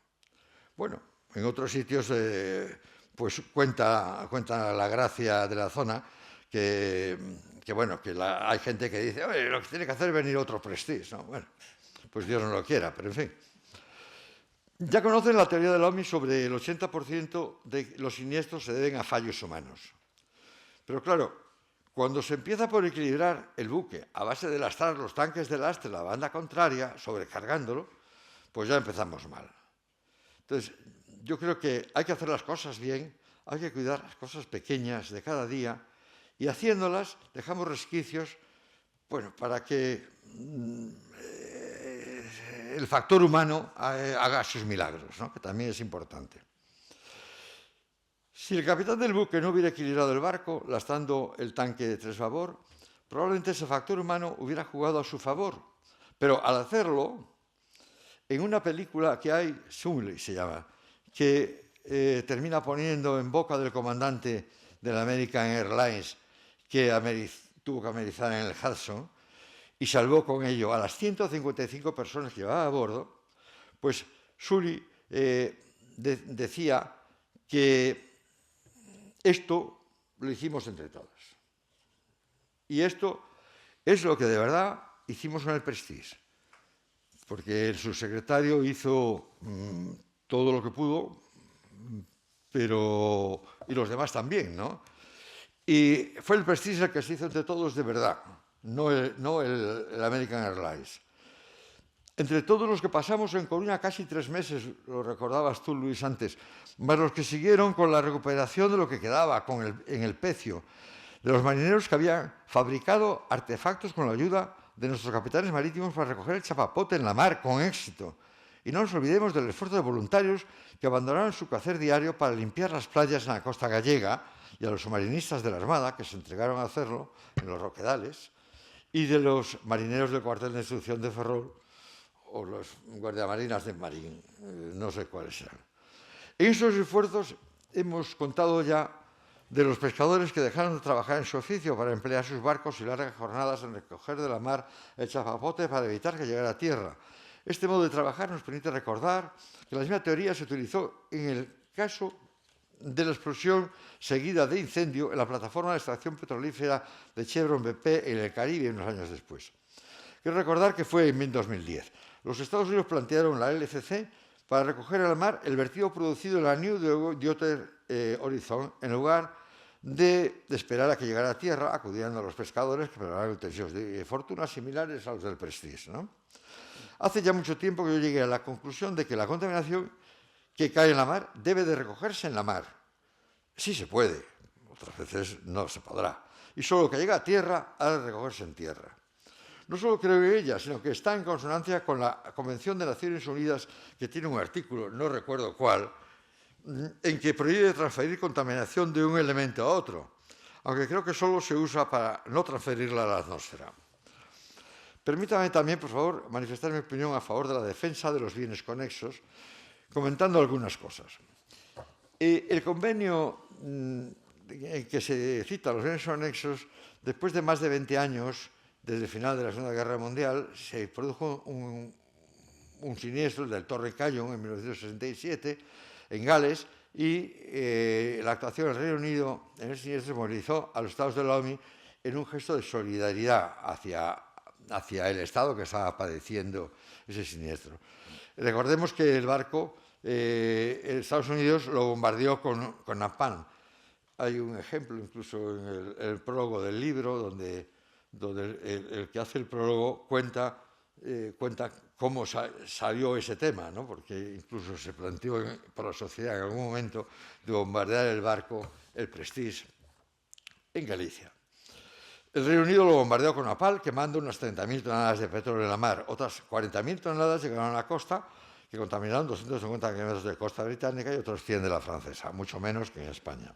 Bueno, en otros sitios pues cuenta la gracia de la zona que hay gente que dice: oye, lo que tiene que hacer es venir otro Prestige, ¿no? Bueno, pues Dios no lo quiera, pero en fin. Ya conocen la teoría de la OMI sobre el 80% de los siniestros se deben a fallos humanos. Pero claro, cuando se empieza por equilibrar el buque a base de lastrar los tanques de lastre de la banda contraria, sobrecargándolo, pues ya empezamos mal. Entonces, yo creo que hay que hacer las cosas bien, hay que cuidar las cosas pequeñas de cada día y haciéndolas dejamos resquicios, bueno, para que el factor humano haga sus milagros, ¿no? Que también es importante. Si el capitán del buque no hubiera equilibrado el barco, lastrando el tanque de 3 babor, probablemente ese factor humano hubiera jugado a su favor. Pero al hacerlo, en una película que hay, Sully se llama, que termina poniendo en boca del comandante de la American Airlines que tuvo que amerizar en el Hudson y salvó con ello a las 155 personas que llevaba a bordo, pues Sully decía que esto lo hicimos entre todos. Y esto es lo que de verdad hicimos con el Prestige. Porque el subsecretario hizo todo lo que pudo, y los demás también, ¿no? Y fue el Prestige el que se hizo entre todos de verdad, no el American Airlines. Entre todos los que pasamos en Coruña casi 3 meses, lo recordabas tú, Luis, antes, más los que siguieron con la recuperación de lo que quedaba en el pecio, de los marineros que habían fabricado artefactos con la ayuda de nuestros capitanes marítimos para recoger el chapapote en la mar con éxito. Y no nos olvidemos del esfuerzo de voluntarios que abandonaron su quehacer diario para limpiar las playas en la costa gallega, y a los submarinistas de la Armada que se entregaron a hacerlo en los Roquedales, y de los marineros del cuartel de instrucción de Ferrol, o los guardiamarinas de Marín, no sé cuáles eran. En esos esfuerzos hemos contado ya de los pescadores que dejaron de trabajar en su oficio para emplear sus barcos y largas jornadas en recoger de la mar el chapapote para evitar que llegara a tierra. Este modo de trabajar nos permite recordar que la misma teoría se utilizó en el caso de la explosión seguida de incendio en la plataforma de extracción petrolífera de Chevron BP en el Caribe unos años después. Quiero recordar que fue en 2010. Los Estados Unidos plantearon la LCC para recoger al mar el vertido producido en la New Deepwater Horizon, en lugar de esperar a que llegara a tierra, acudiendo a los pescadores que preparaban utensilios de fortuna similares a los del Prestige, ¿no? Hace ya mucho tiempo que yo llegué a la conclusión de que la contaminación que cae en la mar debe de recogerse en la mar. Sí se puede, otras veces no se podrá. Y solo lo que llega a tierra ha de recogerse en tierra. No solo creo en ella, sino que está en consonancia con la Convención de Naciones Unidas, que tiene un artículo, no recuerdo cuál, en que prohíbe transferir contaminación de un elemento a otro, aunque creo que solo se usa para no transferirla a la atmósfera. Permítame también, por favor, manifestar mi opinión a favor de la defensa de los bienes conexos, comentando algunas cosas. El convenio en que se cita los bienes conexos, después de más de 20 años, desde el final de la Segunda Guerra Mundial, se produjo un siniestro, el del Torre Callon, en 1967, en Gales, y la actuación del Reino Unido en el siniestro movilizó a los Estados de la OMI en un gesto de solidaridad hacia el Estado que estaba padeciendo ese siniestro. Recordemos que el barco, Estados Unidos lo bombardeó con napalm. Hay un ejemplo incluso en el prólogo del libro donde el que hace el prólogo cuenta cómo salió ese tema, ¿no? Porque incluso se planteó por la sociedad en algún momento de bombardear el barco, el Prestige, en Galicia. El Reino Unido lo bombardeó con napalm, quemando unas 30.000 toneladas de petróleo en la mar. Otras 40.000 toneladas llegaron a la costa que contaminaron 250 kilómetros de costa británica y otros 100 de la francesa, mucho menos que en España.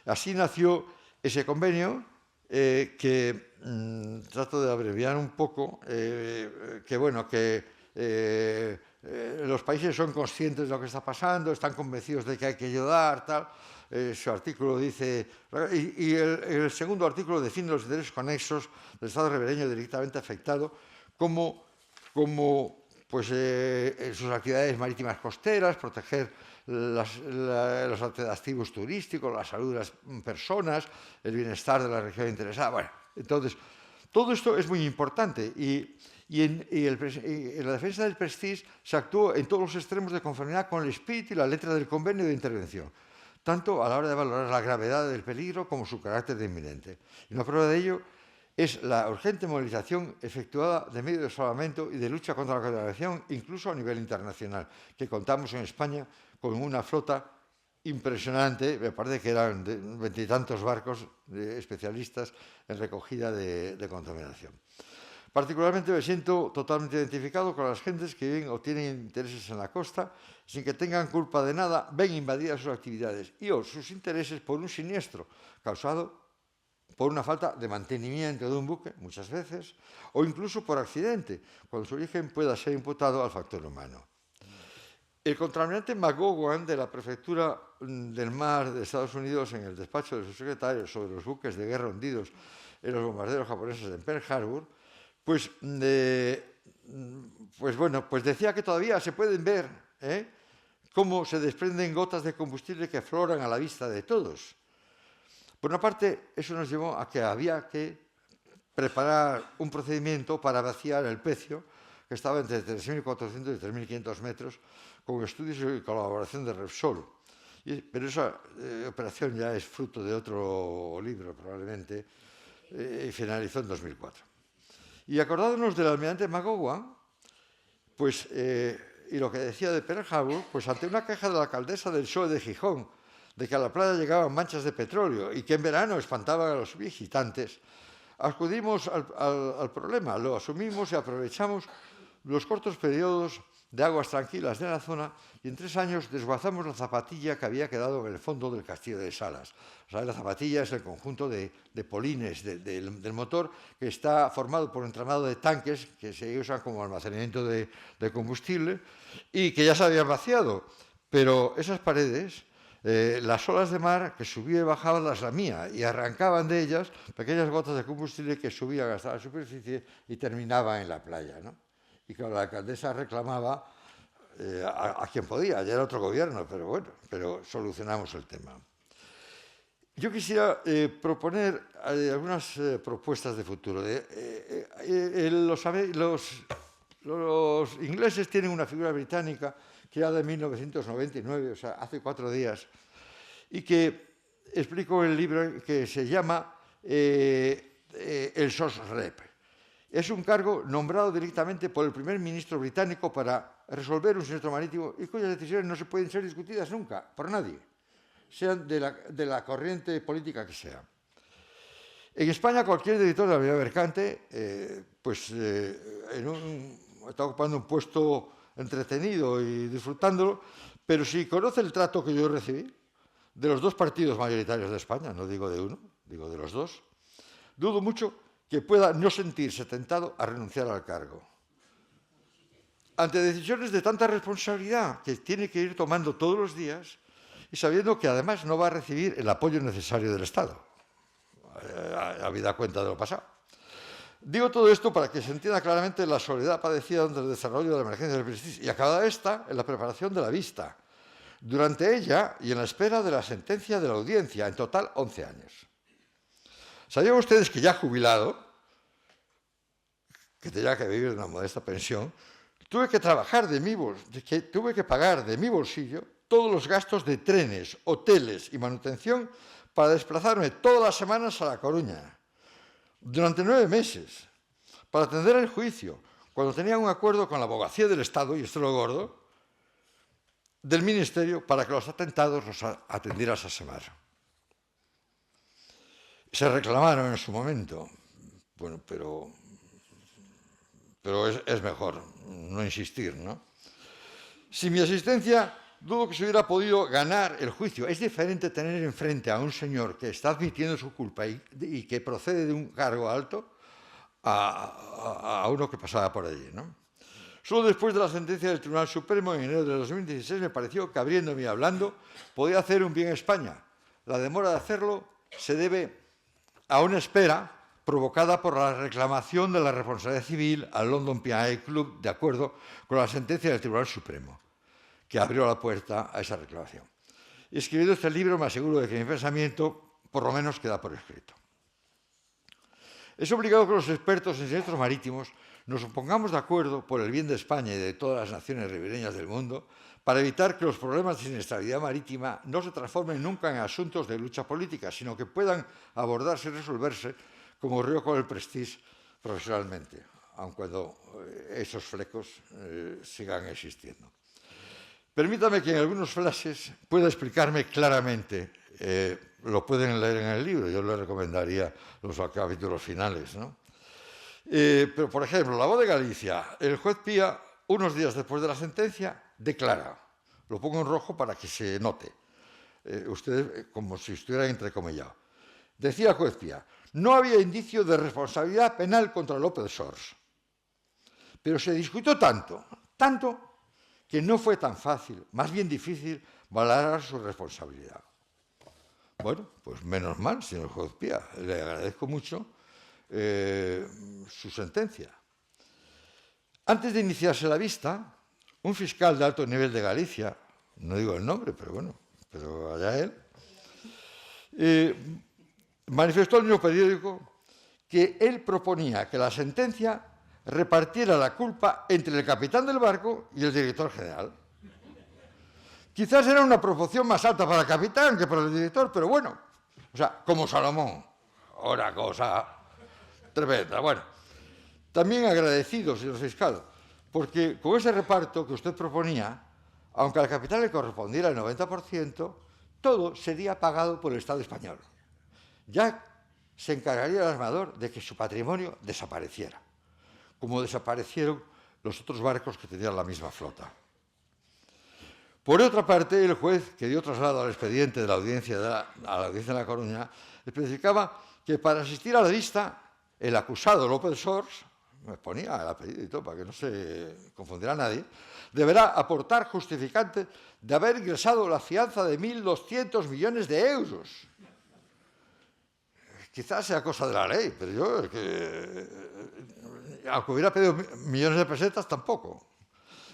Así nació ese convenio que trato de abreviar un poco, los países son conscientes de lo que está pasando, están convencidos de que hay que ayudar, tal. Su artículo dice, y el segundo artículo define los intereses conexos del Estado ribereño directamente afectado como sus actividades marítimas costeras, proteger los atractivos turísticos, la salud de las personas, el bienestar de la región interesada. Bueno, entonces, todo esto es muy importante y en la defensa del Prestige se actuó en todos los extremos de conformidad con el espíritu y la letra del convenio de intervención, tanto a la hora de valorar la gravedad del peligro como su carácter de inminente. Y una prueba de ello es la urgente movilización efectuada de medios de salvamento y de lucha contra la contaminación, incluso a nivel internacional, que contamos en España con una flota impresionante, me parece que eran 20 y tantos barcos especialistas en recogida de contaminación. Particularmente me siento totalmente identificado con las gentes que viven o tienen intereses en la costa, sin que tengan culpa de nada, ven invadidas sus actividades y o sus intereses por un siniestro causado por una falta de mantenimiento de un buque, muchas veces, o incluso por accidente, cuando su origen pueda ser imputado al factor humano. El contraalmirante McGowan de la Prefectura del Mar de Estados Unidos, en el despacho de su secretario sobre los buques de guerra hundidos en los bombarderos japoneses en Pearl Harbor, pues decía que todavía se pueden ver cómo se desprenden gotas de combustible que afloran a la vista de todos. Por una parte, eso nos llevó a que había que preparar un procedimiento para vaciar el pecio, que estaba entre 3.400 y 3.500 metros, con estudios y colaboración de Repsol. Pero esa operación ya es fruto de otro libro, probablemente, y finalizó en 2004. Y acordándonos del almirante McGowan, y lo que decía de Pearl Harbor, pues ante una queja de la alcaldesa del PSOE de Gijón, de que a la playa llegaban manchas de petróleo y que en verano espantaban a los visitantes, acudimos al problema, lo asumimos y aprovechamos los cortos periodos de aguas tranquilas de la zona y en 3 años desguazamos la zapatilla que había quedado en el fondo del castillo de Salas. O sea, la zapatilla es el conjunto de polines del motor que está formado por un entramado de tanques que se usan como almacenamiento de combustible y que ya se habían vaciado. Pero esas paredes, las olas de mar que subían y bajaban las lamían y arrancaban de ellas pequeñas gotas de combustible que subían hasta la superficie y terminaban en la playa, ¿no? Y claro, la alcaldesa reclamaba a quien podía, ya era otro gobierno, pero bueno, solucionamos el tema. Yo quisiera proponer algunas propuestas de futuro. Los ingleses tienen una figura británica que era de 1999, o sea, hace 4 días, y que explico en el libro que se llama el SOSREP. Es un cargo nombrado directamente por el primer ministro británico para resolver un siniestro marítimo y cuyas decisiones no se pueden ser discutidas nunca por nadie, sean de la corriente política que sea. En España, cualquier director de la unidad mercante está ocupando un puesto entretenido y disfrutándolo, pero si conoce el trato que yo recibí de los 2 partidos mayoritarios de España, no digo de uno, digo de los 2, dudo mucho que pueda no sentirse tentado a renunciar al cargo. Ante decisiones de tanta responsabilidad que tiene que ir tomando todos los días y sabiendo que además no va a recibir el apoyo necesario del Estado, habida cuenta de lo pasado. Digo todo esto para que se entienda claramente la soledad padecida durante el desarrollo de la emergencia del Prestige y acabada esta en la preparación de la vista, durante ella y en la espera de la sentencia de la audiencia, en total 11 años. ¿Sabían ustedes que ya jubilado, que tenía que vivir de una modesta pensión, tuve que pagar de mi bolsillo todos los gastos de trenes, hoteles y manutención para desplazarme todas las semanas a La Coruña, durante 9 meses, para atender el juicio, cuando tenía un acuerdo con la abogacía del Estado, y esto es lo gordo, del Ministerio para que los atentados los atendiera esa semana? Se reclamaron en su momento, bueno, pero es mejor no insistir, ¿no? Sin mi asistencia, dudo que se hubiera podido ganar el juicio. Es diferente tener enfrente a un señor que está admitiendo su culpa y que procede de un cargo alto a uno que pasaba por allí, ¿no? Solo después de la sentencia del Tribunal Supremo en enero de 2016 me pareció que, abriéndome y hablando, podía hacer un bien a España. La demora de hacerlo se debe a una espera provocada por la reclamación de la responsabilidad civil al London P&I Club, de acuerdo con la sentencia del Tribunal Supremo, que abrió la puerta a esa reclamación. Escribiendo este libro, me aseguro de que mi pensamiento, por lo menos, queda por escrito. Es obligado que los expertos en siniestros marítimos nos pongamos de acuerdo por el bien de España y de todas las naciones ribereñas del mundo para evitar que los problemas de siniestralidad marítima no se transformen nunca en asuntos de lucha política, sino que puedan abordarse y resolverse como ocurrió con el Prestige profesionalmente, aun cuando esos flecos sigan existiendo. Permítame que en algunos flashes pueda explicarme claramente. Lo pueden leer en el libro, yo les recomendaría los capítulos finales, ¿no? Pero, por ejemplo, la voz de Galicia, el juez Pía, unos días después de la sentencia, declara, lo pongo en rojo para que se note, ustedes como si estuviera entrecomillado. Decía el juez Pía, no había indicio de responsabilidad penal contra López Sors, pero se discutió tanto, que no fue tan fácil, más bien difícil, valorar su responsabilidad. Bueno, pues menos mal, señor juez Pía, le agradezco mucho su sentencia. Antes de iniciarse la vista, un fiscal de alto nivel de Galicia, no digo el nombre, pero bueno, pero allá él, manifestó al mismo periódico que él proponía que la sentencia repartiera la culpa entre el capitán del barco y el director general. Quizás era una proporción más alta para el capitán que para el director, pero bueno, o sea, como Salomón, una cosa tremenda. Bueno, también agradecido, señor fiscal, porque con ese reparto que usted proponía, aunque al capitán le correspondiera el 90%, todo sería pagado por el Estado español. Ya se encargaría el armador de que su patrimonio desapareciera, como desaparecieron los otros barcos que tenían la misma flota. Por otra parte, el juez, que dio traslado al expediente de la audiencia de La Coruña, especificaba que para asistir a la vista, el acusado López Sors, me ponía el apellido y todo para que no se confundiera nadie, deberá aportar justificante de haber ingresado la fianza de 1.200 millones de euros. Quizás sea cosa de la ley, pero yo, aunque hubiera pedido millones de pesetas, tampoco.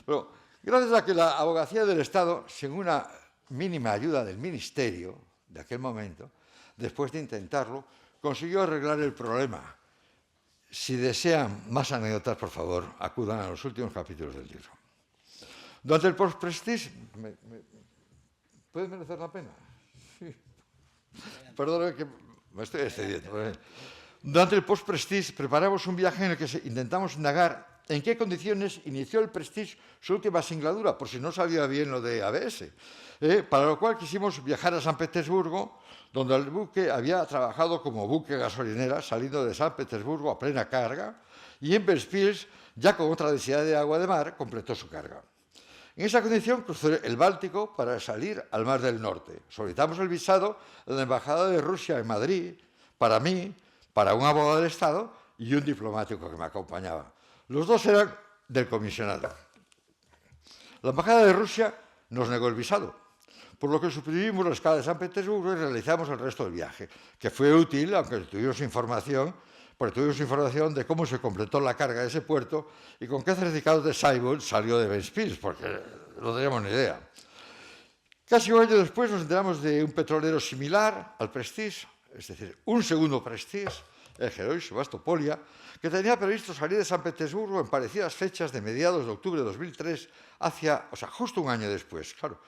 Pero gracias a que la abogacía del Estado, sin una mínima ayuda del Ministerio de aquel momento, después de intentarlo, consiguió arreglar el problema. Si desean más anécdotas, por favor, acudan a los últimos capítulos del libro. Durante el post-Prestige, ¿puede merecer la pena? Sí. Perdón que me estoy excediendo. Durante el post-Prestige preparamos un viaje en el que intentamos indagar en qué condiciones inició el Prestige su última singladura, por si no salía bien lo de ABS. Para lo cual quisimos viajar a San Petersburgo, donde el buque había trabajado como buque gasolinera, saliendo de San Petersburgo a plena carga, y en Ventspils, ya con otra densidad de agua de mar, completó su carga. En esa condición cruzó el Báltico para salir al Mar del Norte. Solicitamos el visado de la Embajada de Rusia en Madrid, para mí, para un abogado del Estado y un diplomático que me acompañaba. Los dos eran del comisionado. La Embajada de Rusia nos negó el visado, por lo que suprimimos la escala de San Petersburgo y realizamos el resto del viaje, que fue útil, aunque tuvimos información de cómo se completó la carga de ese puerto y con qué certificado de Saigon salió de Ventspils, porque no teníamos ni idea. Casi un año después nos enteramos de un petrolero similar al Prestige, es decir, un segundo Prestige, el Heroi Sebastopolia, que tenía previsto salir de San Petersburgo en parecidas fechas de mediados de octubre de 2003, justo un año después, claro,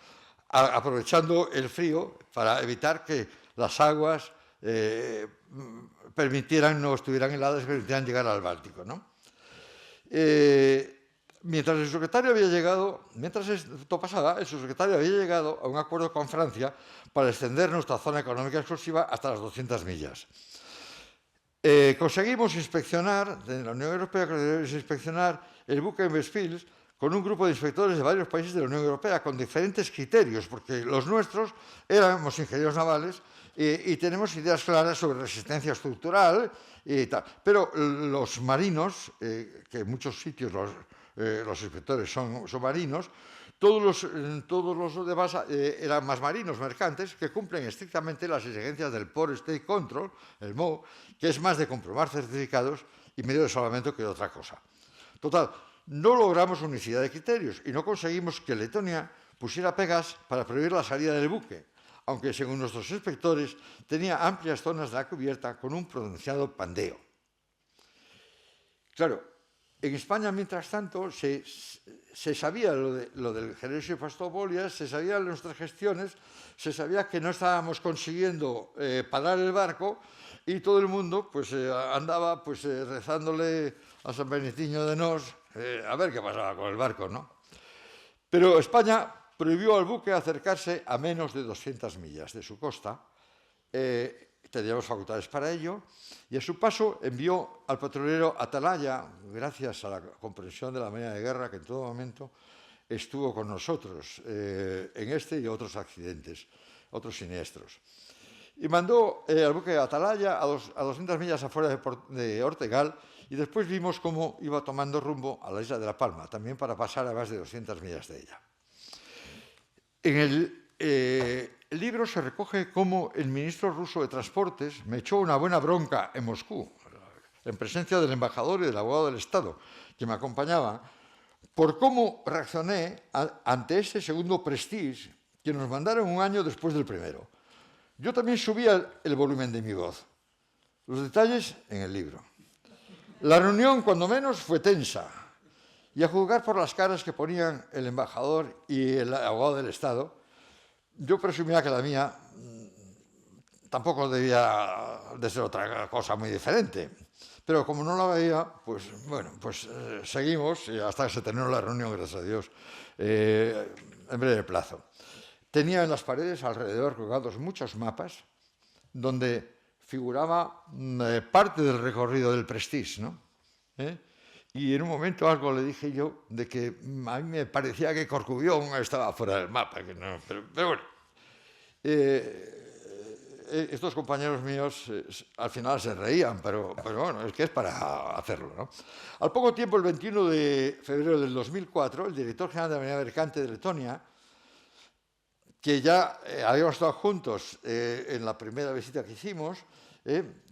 aprovechando el frío para evitar que las aguas no estuvieran heladas y permitieran llegar al Báltico, ¿no? Mientras esto pasaba, el subsecretario había llegado a un acuerdo con Francia para extender nuestra zona económica exclusiva hasta las 200 millas. Conseguimos inspeccionar, de la Unión Europea, el buque en Ventspils con un grupo de inspectores de varios países de la Unión Europea, con diferentes criterios, porque los nuestros éramos ingenieros navales y tenemos ideas claras sobre resistencia estructural y tal. Pero los marinos, que en muchos sitios los inspectores son marinos, todos los demás eran más marinos, mercantes, que cumplen estrictamente las exigencias del Port State Control, el MO, que es más de comprobar certificados y medio de salvamento que otra cosa. Total, no logramos unicidad de criterios y no conseguimos que Letonia pusiera pegas para prohibir la salida del buque, aunque según nuestros inspectores tenía amplias zonas de la cubierta con un pronunciado pandeo. Claro, en España, mientras tanto, se sabía lo del Genesio Fastobolias, se sabía nuestras gestiones, se sabía que no estábamos consiguiendo parar el barco y todo el mundo pues, andaba pues, rezándole a San Benitiño de Nos a ver qué pasaba con el barco, ¿no? Pero España prohibió al buque acercarse a menos de 200 millas de su costa. Teníamos facultades para ello, y a su paso envió al petrolero Atalaya, gracias a la comprensión de la Marina de Guerra, que en todo momento estuvo con nosotros en este y otros accidentes, otros siniestros. Y mandó al buque Atalaya a 200 millas afuera de Ortegal, y después vimos cómo iba tomando rumbo a la isla de La Palma, también para pasar a más de 200 millas de ella. En el libro se recoge cómo el ministro ruso de Transportes me echó una buena bronca en Moscú, en presencia del embajador y del abogado del Estado, que me acompañaba, por cómo reaccioné ante ese segundo Prestige que nos mandaron un año después del primero. Yo también subía el volumen de mi voz. Los detalles en el libro. La reunión, cuando menos, fue tensa, y a juzgar por las caras que ponían el embajador y el abogado del Estado, yo presumía que la mía tampoco debía de ser otra cosa muy diferente. Pero como no la veía, pues bueno, pues seguimos y hasta que se terminó la reunión, gracias a Dios, en breve plazo. Tenía en las paredes alrededor colgados muchos mapas donde figuraba parte del recorrido del Prestige, ¿no? Y en un momento algo le dije yo de que a mí me parecía que Corcubión estaba fuera del mapa. Que no, pero bueno, estos compañeros míos al final se reían, pero bueno, es que es para hacerlo, ¿no? Al poco tiempo, el 21 de febrero del 2004, el director general de la Marina Mercante de Letonia, que ya habíamos estado juntos en la primera visita que hicimos,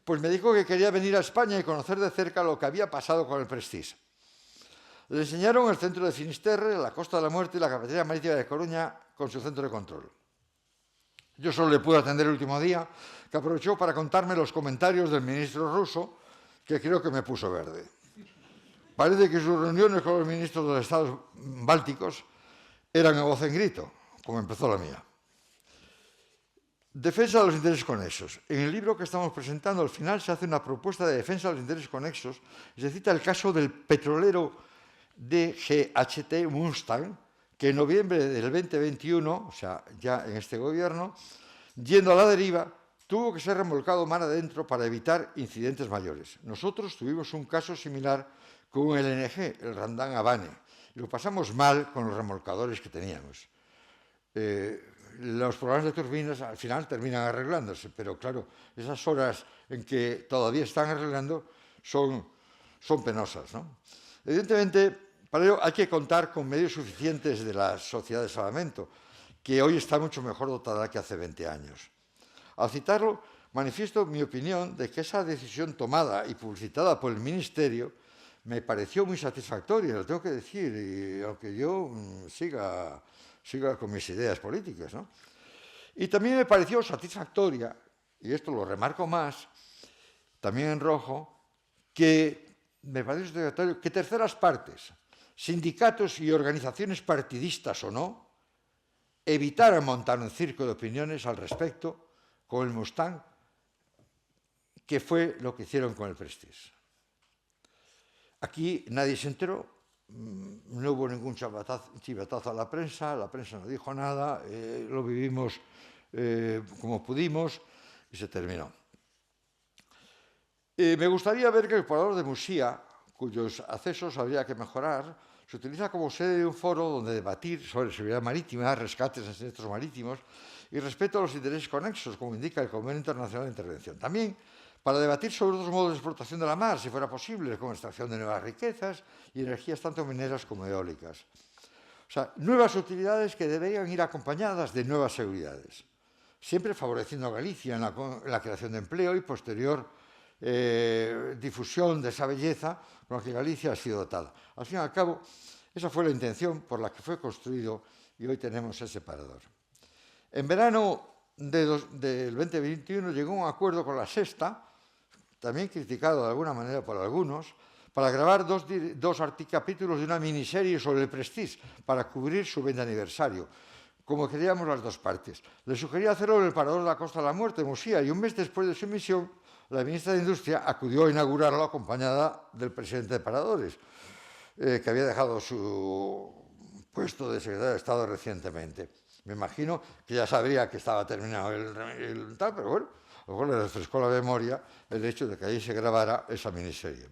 pues me dijo que quería venir a España y conocer de cerca lo que había pasado con el Prestige. Le enseñaron el centro de Finisterre, la Costa de la Muerte y la Cafetería Marítima de Coruña con su centro de control. Yo solo le pude atender el último día, que aprovechó para contarme los comentarios del ministro ruso, que creo que me puso verde. Parece que sus reuniones con los ministros de los estados bálticos eran a voz en grito, como empezó la mía. Defensa de los intereses conexos. En el libro que estamos presentando, al final se hace una propuesta de defensa de los intereses conexos y se cita el caso del petrolero DGHT Mustang, que en noviembre del 2021, o sea, ya en este gobierno, yendo a la deriva, tuvo que ser remolcado mar adentro para evitar incidentes mayores. Nosotros tuvimos un caso similar con el LNG, el Randan Habane, y lo pasamos mal con los remolcadores que teníamos. Los programas de turbinas al final terminan arreglándose, pero claro, esas horas en que todavía están arreglando son penosas, ¿no? Evidentemente, para ello hay que contar con medios suficientes de la sociedad de salvamento, que hoy está mucho mejor dotada que hace 20 años. Al citarlo, manifiesto mi opinión de que esa decisión tomada y publicitada por el Ministerio me pareció muy satisfactoria, lo tengo que decir, y aunque yo siga con mis ideas políticas, ¿no? Y también me pareció satisfactoria, y esto lo remarco más, también en rojo, que me pareció satisfactorio que terceras partes, sindicatos y organizaciones partidistas o no, evitaran montar un circo de opiniones al respecto con el Mustang, que fue lo que hicieron con el Prestige. Aquí nadie se enteró, no hubo ningún chivatazo a la prensa no dijo nada, lo vivimos como pudimos y se terminó. Me gustaría ver que el poblador de Musía, cuyos accesos habría que mejorar, se utiliza como sede de un foro donde debatir sobre seguridad marítima, rescates en siniestros marítimos y respeto a los intereses conexos, como indica el Convenio Internacional de Intervención. También para debatir sobre otros modos de explotación de la mar, si fuera posible, como extracción de nuevas riquezas y energías tanto mineras como eólicas. O sea, nuevas utilidades que deberían ir acompañadas de nuevas seguridades, siempre favoreciendo a Galicia en la creación de empleo y posterior difusión de esa belleza con la que Galicia ha sido dotada. Al fin y al cabo, esa fue la intención por la que fue construido y hoy tenemos ese parador. En verano del 2021 llegó un acuerdo con La Sexta, también criticado de alguna manera por algunos, para grabar dos capítulos de una miniserie sobre el Prestige para cubrir su 20 aniversario, como queríamos las dos partes. Le sugería hacerlo en el Parador de la Costa de la Muerte, en Musía, y un mes después de su emisión, la ministra de Industria acudió a inaugurarlo acompañada del presidente de Paradores, que había dejado su puesto de secretario de Estado recientemente. Me imagino que ya sabría que estaba terminado el tal, pero bueno, a lo mejor le refrescó la memoria el hecho de que allí se grabara esa miniserie.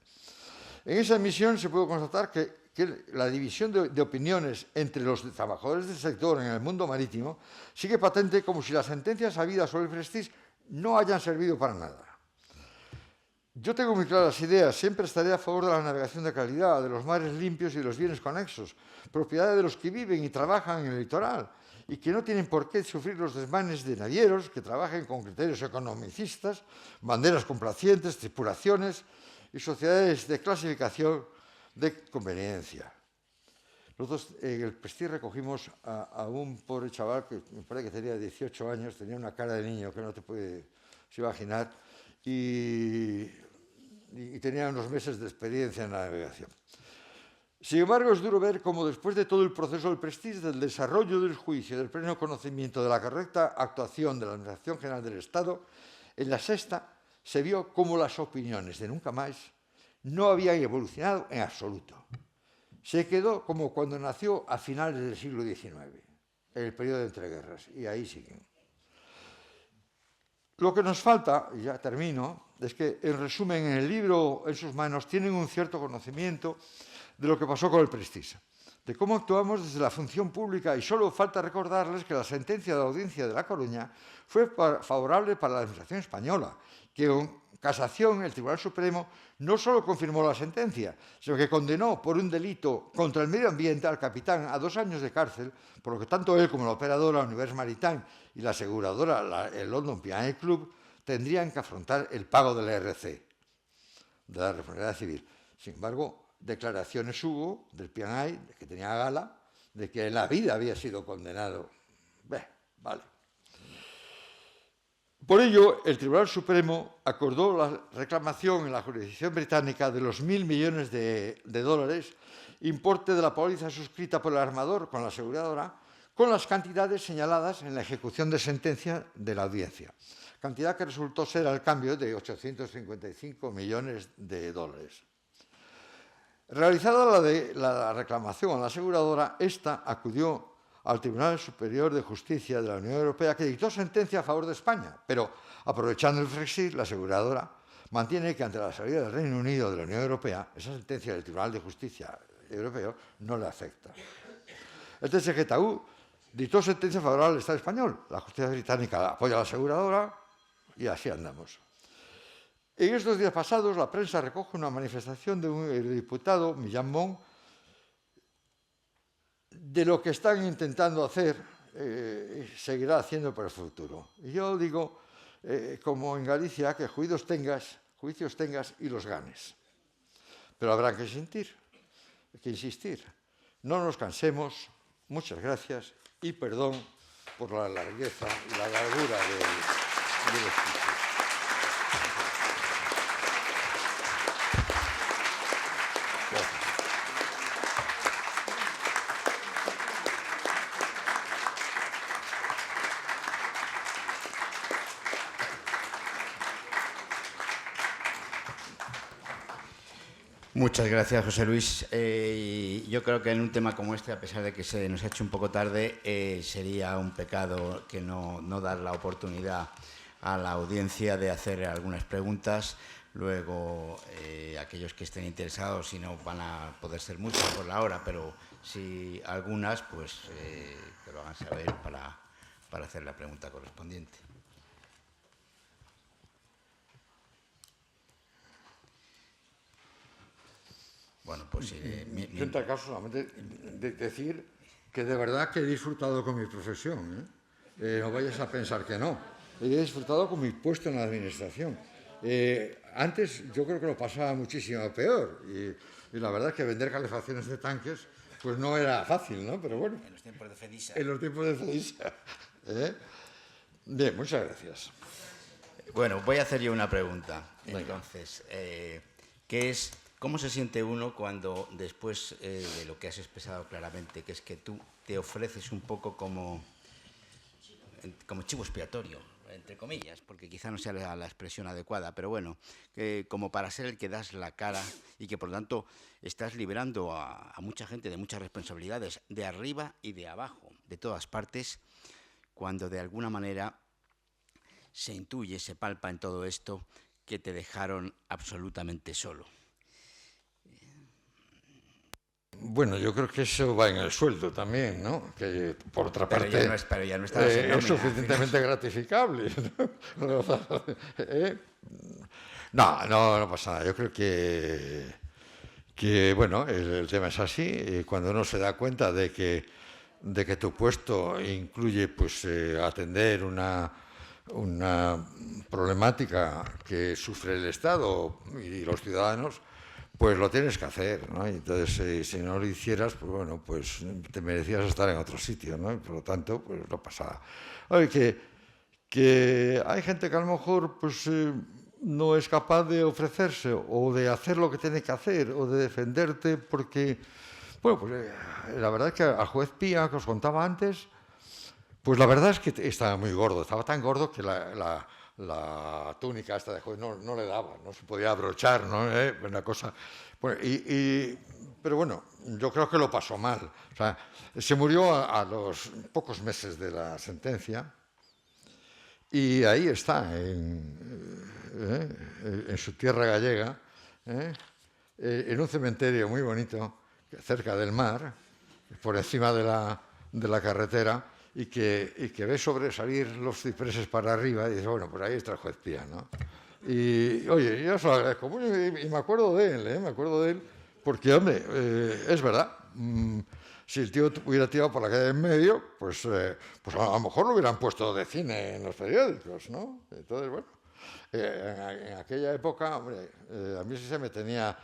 En esa emisión se pudo constatar que la división de opiniones entre los trabajadores del sector en el mundo marítimo sigue patente, como si las sentencias habidas sobre el Prestige no hayan servido para nada. Yo tengo muy claras ideas, siempre estaré a favor de la navegación de calidad, de los mares limpios y de los bienes conexos, propiedad de los que viven y trabajan en el litoral, y que no tienen por qué sufrir los desmanes de navieros que trabajen con criterios economicistas, banderas complacientes, tripulaciones y sociedades de clasificación de conveniencia. Nosotros en el Prestige recogimos a un pobre chaval que me parece que tenía 18 años, tenía una cara de niño que no te puedes imaginar, y tenía unos meses de experiencia en la navegación. Sin embargo, es duro ver cómo después de todo el proceso del Prestige, del desarrollo del juicio, del pleno conocimiento de la correcta actuación de la Administración General del Estado, en La Sexta se vio cómo las opiniones de Nunca Más no habían evolucionado en absoluto. Se quedó como cuando nació a finales del siglo XIX, en el periodo de entreguerras, y ahí siguen. Lo que nos falta, y ya termino, es que, en resumen, en el libro en sus manos tienen un cierto conocimiento de lo que pasó con el Prestige, de cómo actuamos desde la función pública, y solo falta recordarles que la sentencia de la Audiencia de La Coruña fue favorable para la Administración española, que en casación el Tribunal Supremo no solo confirmó la sentencia, sino que condenó por un delito contra el medio ambiente al capitán a 2 años de cárcel, por lo que tanto él como la operadora Universe Maritime y la aseguradora, el London P&I Club, tendrían que afrontar el pago del ERC, de la responsabilidad civil. Sin embargo, declaraciones hubo del P&I, que tenía gala, de que en la vida había sido condenado. Vale. Por ello, el Tribunal Supremo acordó la reclamación en la jurisdicción británica de los 1.000 millones de dólares, importe de la póliza suscrita por el armador con la aseguradora, con las cantidades señaladas en la ejecución de sentencia de la audiencia, cantidad que resultó ser al cambio de 855 millones de dólares. Realizada la reclamación a la aseguradora, esta acudió al Tribunal Superior de Justicia de la Unión Europea, que dictó sentencia a favor de España, pero aprovechando el Brexit, la aseguradora mantiene que ante la salida del Reino Unido de la Unión Europea, esa sentencia del Tribunal de Justicia Europeo no le afecta. El TSGTU dictó sentencia favorable al Estado español, la justicia británica apoya a la aseguradora y así andamos. En estos días pasados, la prensa recoge una manifestación de un eurodiputado, Millán Mon, de lo que están intentando hacer y seguirá haciendo para el futuro. Y yo digo, como en Galicia, que juicios tengas y los ganes. Pero habrá que insistir. No nos cansemos. Muchas gracias y perdón por la largueza y la largura del estudio. Muchas gracias, José Luis. Yo creo que en un tema como este, a pesar de que se nos ha hecho un poco tarde, sería un pecado que no dar la oportunidad a la audiencia de hacer algunas preguntas. luego aquellos que estén interesados, si no van a poder ser muchos por la hora, pero si algunas, pues que lo hagan saber para hacer la pregunta correspondiente. Bueno, pues Yo, en tal caso, solamente decir que de verdad que he disfrutado con mi profesión, ¿eh? No vayas a pensar que no. He disfrutado con mi puesto en la administración. Antes yo creo que lo pasaba muchísimo peor. Y la verdad es que vender calefacciones de tanques pues no era fácil, ¿no? Pero bueno. En los tiempos de Fedisa. En los tiempos de Fedisa. Bien, muchas gracias. Bueno, voy a hacer yo una pregunta. Venga. Entonces, ¿cómo se siente uno cuando después de lo que has expresado claramente, que es que tú te ofreces un poco como chivo expiatorio, entre comillas, porque quizá no sea la expresión adecuada, pero bueno, como para ser el que das la cara y que por lo tanto estás liberando a mucha gente de muchas responsabilidades, de arriba y de abajo, de todas partes, cuando de alguna manera se intuye, se palpa en todo esto que te dejaron absolutamente solo? Bueno, yo creo que eso va en el sueldo también, ¿no? Que por otra parte ya no estás en nómina, es suficientemente gratificable. No pasa nada. Yo creo que bueno, el tema es así. Cuando uno se da cuenta de que tu puesto incluye pues atender una problemática que sufre el Estado y los ciudadanos, pues lo tienes que hacer, ¿no? Y entonces, si no lo hicieras, pues bueno, pues te merecías estar en otro sitio, ¿no? Y por lo tanto, pues no pasa. Oye, que hay gente que a lo mejor pues no es capaz de ofrecerse o de hacer lo que tiene que hacer o de defenderte porque, bueno, pues la verdad es que al juez Pía, que os contaba antes, pues la verdad es que estaba muy gordo, estaba tan gordo que la túnica esta de juez no le daba, no se podía abrochar, ¿no? Una cosa. Bueno, pero bueno, yo creo que lo pasó mal. O sea, se murió a los pocos meses de la sentencia y ahí está, en su tierra gallega, en un cementerio muy bonito, cerca del mar, por encima de la carretera, y que ve sobresalir los cipreses para arriba y dice, bueno, pues ahí está el juez Pía, ¿no? Y, oye, yo se lo agradezco mucho y me acuerdo de él, porque, hombre, es verdad, si el tío hubiera tirado por la calle en medio, pues a lo mejor lo hubieran puesto de cine en los periódicos, ¿no? Entonces, bueno, en aquella época, hombre, a mí sí se me tenía,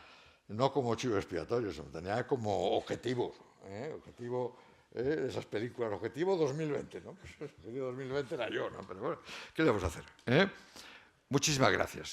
no como chivo expiatorio, se me tenía como objetivo, esas películas, Objetivo 2020, ¿no? Pues Objetivo 2020 era yo, ¿no? Pero bueno, ¿qué le vamos a hacer? Muchísimas gracias.